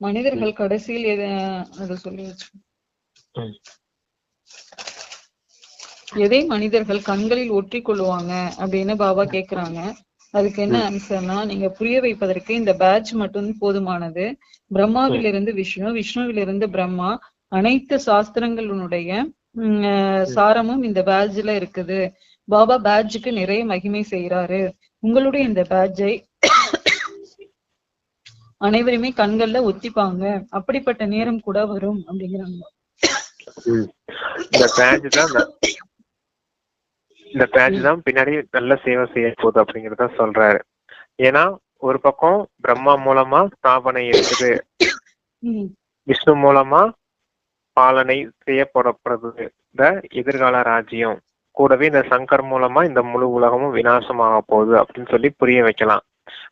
Speaker 2: மனிதர்கள் கடைசியில் அதை சொல்லி வச்சு எதை மனிதர்கள் கண்களில் ஒற்றி கொள்ளுவாங்க அப்படின்னு பாபா கேக்குறாங்க. அதுக்கு என்ன ஆன்சர்னா, நீங்க புரிய வைப்பதற்கு இந்த பேட்ச் மட்டும் போதுமானது. பிரம்மாவிலிருந்து விஷ்ணு, விஷ்ணுவிலிருந்து பிரம்மா, அனைத்து சாஸ்திரங்களுடைய சாரமும் இந்த பேட்ச்ல இருக்குது. பாபா பேட்ஜுக்கு நிறைய மகிமை செய்யறாரு. உங்களுடைய இந்த பேட்ஜை அனைவருமே கண்கள்ல ஒத்திப்பாங்க, அப்படிப்பட்ட நேரம் கூட வரும் அப்படிங்கிறாங்க.
Speaker 1: இந்த பேட்ச் தான் பின்னாடி நல்ல சேவை செய்ய போகுது அப்படிங்கறத சொல்றாரு. ஏன்னா ஒரு பக்கம் பிரம்மா மூலமா ஸ்தாபனை இருக்குது, விஷ்ணு மூலமா பாலனை செய்யப்படப்படுறது இந்த எதிர்கால ராஜ்யம், கூடவே இந்த சங்கர் மூலமா இந்த முழு உலகமும் விநாசமாக போகுது அப்படின்னு சொல்லி புரிய வைக்கலாம்.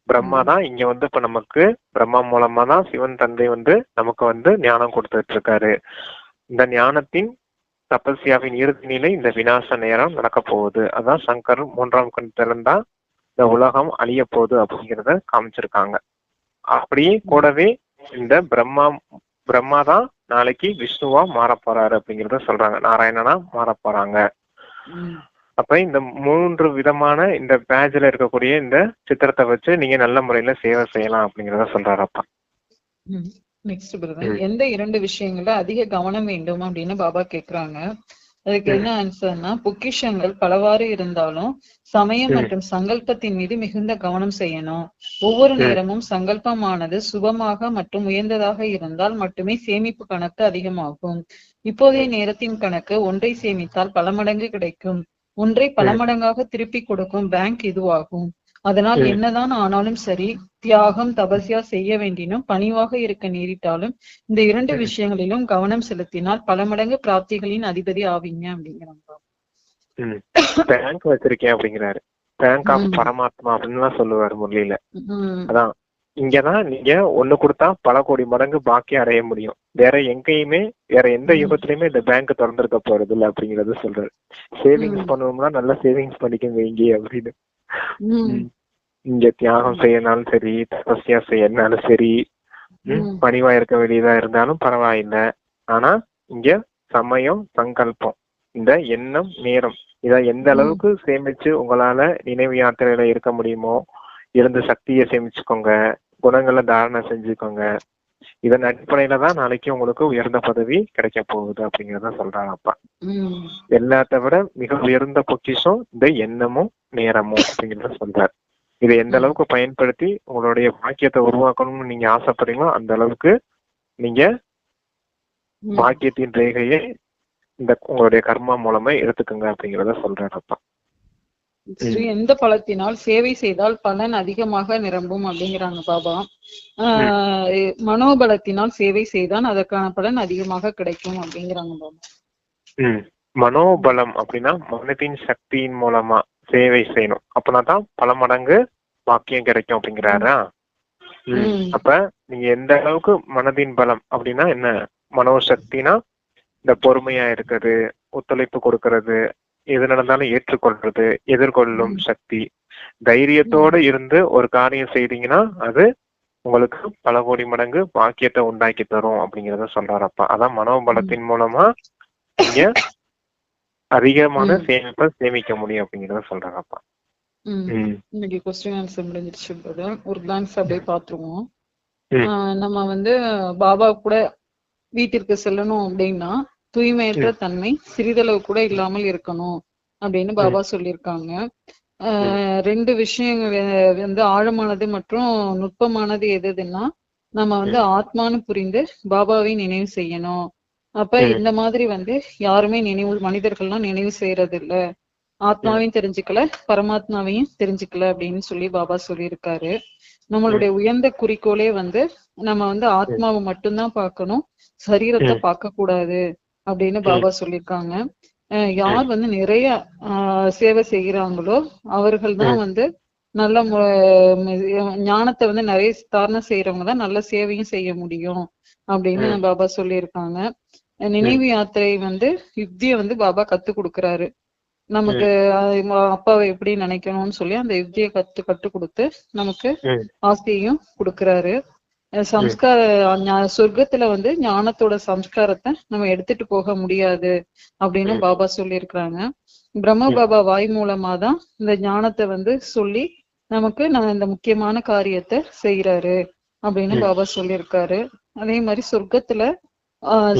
Speaker 1: பிரம்மா தான் இங்க வந்து இப்ப நமக்கு பிரம்மா மூலமா தான் சிவன் தந்தை வந்து நமக்கு வந்து ஞானம் கொடுத்துட்டு இருக்காரு. இந்த ஞானத்தின் தபஸ்யாவின் இறுதி நிலை இந்த விநாச நேரம் நடக்க போகுது. அதான் சங்கர் 3ஆம் கண் திறந்தா இந்த உலகம் அழிய போகுது அப்படிங்கிறத காமிச்சிருக்காங்க. அப்படியே கூடவே இந்த பிரம்மா தான் நாளைக்கு விஷ்ணுவா மாற போறாரு அப்படிங்கறத சொல்றாங்க, நாராயணனா மாற போறாங்க. அப்ப இந்த 3 விதமான இந்த பேட்ச்ல இருக்கக்கூடிய இந்த சித்திரத்தை வச்சு நீங்க நல்ல முறையில சேவை செய்யலாம் அப்படிங்கறத சொல்றாரு அப்பா.
Speaker 2: நெக்ஸ்ட் பிரதர், எந்த 2 விஷயங்கள்ல அதிக கவனம் வேண்டும் அப்படின்னு பாபா கேக்குறாங்க. அதுக்கு என்ன ஆன்சர்னா, பொக்கிஷங்கள் பலவாறு இருந்தாலும் சமயம் மற்றும் சங்கல்பத்தின் மீது மிகுந்த கவனம் செய்யணும். ஒவ்வொரு நேரமும் சங்கல்பமானது சுபமாக மற்றும் உயர்ந்ததாக இருந்தால் மட்டுமே சேமிப்பு கணக்கு அதிகமாகும். இப்போதைய நேரத்தின் கணக்கு ஒன்றை சேமித்தால் பல மடங்கு கிடைக்கும், ஒன்றை பல மடங்காக திருப்பி கொடுக்கும் பேங்க் இதுவாகும். அதனால் என்னதான் ஆனாலும் சரி, தியாகம் தபஸ்யா செய்ய வேண்டினும் பணிவாக இருக்க நேரிட்டாலும் இந்த 2 விஷயங்களிலும் கவனம் செலுத்தினால் பல மடங்கு பிராப்திகளின் அதிபதி ஆவீங்க அப்படிங்கிறாங்க.
Speaker 1: பேங்க் வச்சிருக்கேன் அப்படிங்கிறாரு, பேங்க் ஆஃப் பரமாத்மா அப்படின்னு சொல்லுவாரு முரளியில. அதான் இங்கதான் நீங்க ஒண்ணு கொடுத்தா பல கோடி மடங்கு பாக்கி அடைய முடியும். வேற எங்கேயுமே வேற எந்த யுகத்திலயுமே இந்த பேங்க் திறந்திருக்க போறது இல்லை அப்படிங்கறது சொல்றாரு. சேவிங்ஸ் பண்ணுவோம்னா நல்ல சேவிங்ஸ் பண்ணிக்க வைங்க அப்படின்னு. இங்க தியாகம் செய்யனாலும் சரி, தபஸ்யா செய்யனாலும் சரி, பணிவா இருக்க வேண்டியதா இருந்தாலும் பரவாயில்லை. ஆனா இங்க சமயம் சங்கல்பம், இந்த எண்ணம் நேரம், இத எந்த அளவுக்கு சேமிச்சு உங்களால நினைவு யாத்திரையில இருக்க முடியுமோ இருந்து சக்தியை சேமிச்சுக்கோங்க, குணங்களை தாரணை செஞ்சுக்கோங்க. இதன் அடிப்படையில தான் நாளைக்கு உங்களுக்கு உயர்ந்த பதவி கிடைக்க போகுது அப்படிங்கறத சொல்றாங்க அப்பா. எல்லாத்த விட மிக உயர்ந்த பொக்கிஷம் இந்த எண்ணமும் நேரமும் அப்படிங்கறத சொல்றாரு. இதை எந்த அளவுக்கு பயன்படுத்தி உங்களுடைய பாக்கியத்தை உருவாக்கணும்னு நீங்க ஆசைப்படுறீங்களோ அந்த அளவுக்கு நீங்க பாக்கியத்தின் ரேகையை இந்த உங்களுடைய கர்மா மூலமா எடுத்துக்கோங்க அப்படிங்கறத சொல்றாரு அப்பா.
Speaker 2: எந்த பலத்தினால் சேவை செய்தால் பலன் அதிகமாக நிரம்பும் அப்படிங்கிறாங்க பாபா. மனோபலத்தினால் சேவை செய்தால் அதற்கான பலன் அதிகமாக கிடைக்கும் அப்படிங்கிறாங்க பாபா.
Speaker 1: மனோபலம் அப்படின்னா மனதின் சக்தியின் மூலமா சேவை செய்யணும், அப்பனாதான் பல மடங்கு பாக்கியம் கிடைக்கும் அப்படிங்கிறாரா. அப்ப நீங்க எந்த அளவுக்கு மனதின் பலம் அப்படின்னா என்ன, மனோசக்தினா இந்த பொறுமையா இருக்கிறது, ஒத்துழைப்பு கொடுக்கறது, எது நடந்தாலும் ஏற்றுக்கொள்றது, எதிர்கொள்ளும் சக்தி, தைரியத்தோடு இருந்து ஒரு காரியம் செய்தீங்கன்னா அது உங்களுக்கு பல கோடி மடங்கு பாக்கியத்தை உண்டாக்கி தரும் அப்படிங்கறத சொல்றாரப்பா. அதான் மனோபலத்தின் மூலமா நீங்க அதிகமான சேமிப்பை சேமிக்க முடியும் அப்படிங்கறத சொல்றாரப்பா.
Speaker 2: இன்னைக்கு क्वेश्चन ஆன்சர் முடிஞ்சிருச்சு பிரதர். ஒரு கிளான்ஸ் அப்படியே பாத்துருவோம். நம்ம வந்து பாபா கூட வீட்டிற்கு செல்லணும் அப்படின்னா தூய்மையற்ற தன்மை சிறிதளவு கூட இல்லாமல் இருக்கணும் அப்படின்னு பாபா சொல்லியிருக்காங்க. 2 விஷயங்கள் வந்து ஆழமானது மற்றும் நுட்பமானது எதுன்னா, நம்ம வந்து ஆத்மானு புரிந்து பாபாவை நினைவு செய்யணும். அப்ப இந்த மாதிரி வந்து யாருமே மனிதர்கள்லாம் நினைவு செய்யறது இல்ல, ஆத்மாவையும் தெரிஞ்சுக்கல பரமாத்மாவையும் தெரிஞ்சுக்கல அப்படின்னு சொல்லி பாபா சொல்லியிருக்காரு. நம்மளுடைய உயர்ந்த குறிக்கோளே வந்து நம்ம வந்து ஆத்மாவை மட்டும்தான் பார்க்கணும், சரீரத்தை பார்க்க கூடாது அப்படின்னு பாபா சொல்லியிருக்காங்க. யார் வந்து நிறைய சேவை செய்யறாங்களோ அவர்கள் தான் வந்து நல்ல ஞானத்தை வந்து நிறைய தாரணம் செய்யறவங்க தான் நல்ல சேவையும் செய்ய முடியும் அப்படின்னு பாபா சொல்லியிருக்காங்க. நினைவு யாத்திரை வந்து யுக்தியை வந்து பாபா கத்து கொடுக்கறாரு நமக்கு. அப்பாவை எப்படி நினைக்கணும்னு சொல்லி அந்த யுக்தியை கத்து கொடுத்து நமக்கு ஆசையையும் கொடுக்கறாரு. சொர்க்கத்துல வந்து ஞானத்தோட சம்ஸ்காரத்தை நம்ம எடுத்துட்டு போக முடியாது அப்படின்னு பாபா சொல்லியிருக்கிறாங்க. பிரம்ம பாபா வாய் மூலமாதான் இந்த ஞானத்தை வந்து சொல்லி நமக்கு இந்த முக்கியமான காரியத்தை செய்யறாரு அப்படின்னு பாபா சொல்லியிருக்காரு. அதே மாதிரி சொர்க்கத்துல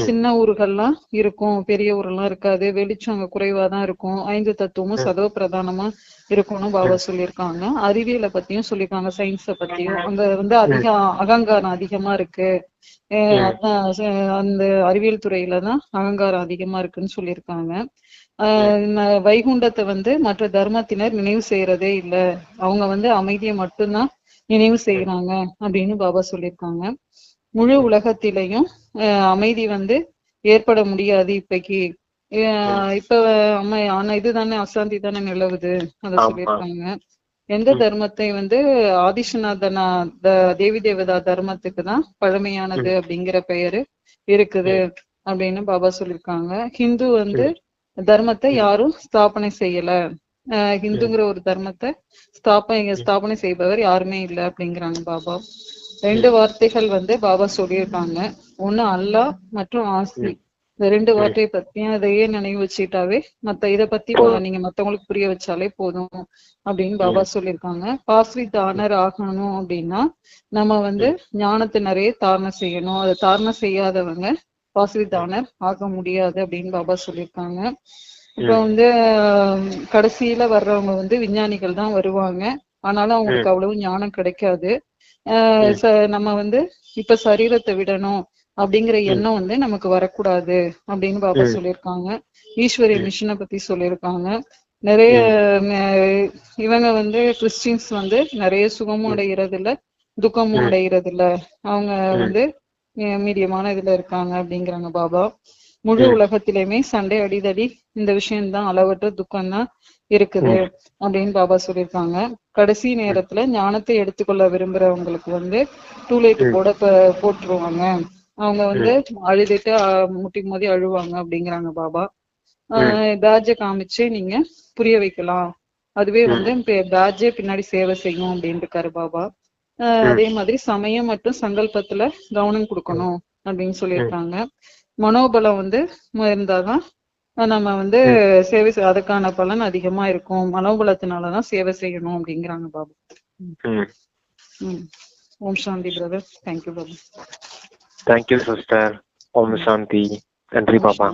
Speaker 2: சின்ன ஊர்கள்லாம் இருக்கும், பெரிய ஊரெல்லாம் இருக்காது, வெளிச்சம் அங்க குறைவாதான் இருக்கும், 5 தத்துவமும் சதவ பிரதானமா இருக்கும்னு பாபா சொல்லியிருக்காங்க. அறிவியலை பத்தியும் சொல்லியிருக்காங்க, சயின்ஸ பத்தியும். அங்க வந்து அகங்காரம் அதிகமா இருக்கு, அந்த அறிவியல் துறையிலதான் அகங்காரம் அதிகமா இருக்குன்னு சொல்லியிருக்காங்க. வைகுண்டத்தை வந்து மற்ற தர்மத்தினர் நினைவு செய்யறதே இல்ல, அவங்க வந்து அமைதியை மட்டும்தான் நினைவு செய்யறாங்க அப்படின்னு பாபா சொல்லியிருக்காங்க. முழு உலகத்திலையும் அமைதி வந்து ஏற்பட முடியாது இப்பைக்கு. இப்ப ஆனா இதுதானே அசாந்தி தானே நிலவுது, அத சொல்லியிருக்காங்க. எந்த தர்மத்தை வந்து ஆதிசநாதனா தேவி தேவதா தர்மத்துக்கு தான் பழமையானது அப்படிங்கிற பெயரு இருக்குது அப்படின்னு பாபா சொல்லியிருக்காங்க. ஹிந்து வந்து தர்மத்தை யாரும் ஸ்தாபனை செய்யல, ஹிந்துங்கிற ஒரு தர்மத்தை ஸ்தாபனை செய்பவர் யாருமே இல்லை அப்படிங்கிறாங்க பாபா. 2 வார்த்தைகள் வந்து பாபா சொல்லியிருக்காங்க, ஒண்ணு அல்லாஹ் மற்றும் ஆசி. இந்த 2 வார்த்தையை பத்தியும் அதையே நினைவு வச்சுட்டாவே இதை பத்தி நீங்க மத்தவங்களுக்கு புரிய வச்சாலே போதும் அப்படின்னு பாபா சொல்லியிருக்காங்க. பாஸ்வி தானர் ஆகணும் அப்படின்னா நம்ம வந்து ஞானத்தை நிறைய தாரணம் செய்யணும். அதை தாரணம் செய்யாதவங்க பாஸ்வி தானர் ஆக முடியாது அப்படின்னு பாபா சொல்லியிருக்காங்க. இப்ப வந்து கடைசியில வர்றவங்க வந்து விஞ்ஞானிகள் தான் வருவாங்க, ஆனாலும் அவங்களுக்கு அவ்வளவு ஞானம் கிடைக்காது. நம்ம வந்து இப்ப சரீரத்தை விடணும் அப்படிங்கிற எண்ணம் வந்து நமக்கு வரக்கூடாது அப்படின்னு பாபா சொல்லியிருக்காங்க. ஈஸ்வரிய மிஷனை பத்தி சொல்லியிருக்காங்க. நிறைய இவங்க வந்து கிறிஸ்டின்ஸ் வந்து நிறைய சுகமும் அடைகிறது இல்ல, துக்கமும் அடைகிறது இல்ல, அவங்க வந்து மீடியமான இதுல இருக்காங்க அப்படிங்கிறாங்க பாபா. முழு உலகத்திலுமே சண்டை அடிதடி இந்த விஷயம்தான், அளவற்ற துக்கம் தான் இருக்குது அப்படின்னு பாபா சொல்லியிருக்காங்க. கடைசி நேரத்துல ஞானத்தை எடுத்துக்கொள்ள விரும்புறவங்களுக்கு வந்து டூலைட் போட்டுருவாங்க, அவங்க வந்து அழுதுட்டு முட்டி மோதி அழுவாங்க அப்படிங்கிறாங்க பாபா. பேட்ஜை காமிச்சு நீங்க புரிய வைக்கலாம், அதுவே வந்து பேட்ஜே பின்னாடி சேவை செய்யும் அப்படின்னு இருக்காரு பாபா. அதே மாதிரி சமயம் மற்றும் சங்கல்பத்துல கவனம் கொடுக்கணும் அப்படின்னு சொல்லியிருக்காங்க. மனோபலம் வந்து இருந்தாதான் நம்ம வந்து சேவை அதுக்கான பலன் அதிகமா இருக்கும், மனோபலத்தினாலதான் சேவை செய்யணும் அப்படிங்கிறாங்க பாபா. ஓம் சாந்தி brother. Thank you Baba.
Speaker 1: Thank you sister. ஓம் சாந்தி. நன்றி பாபா.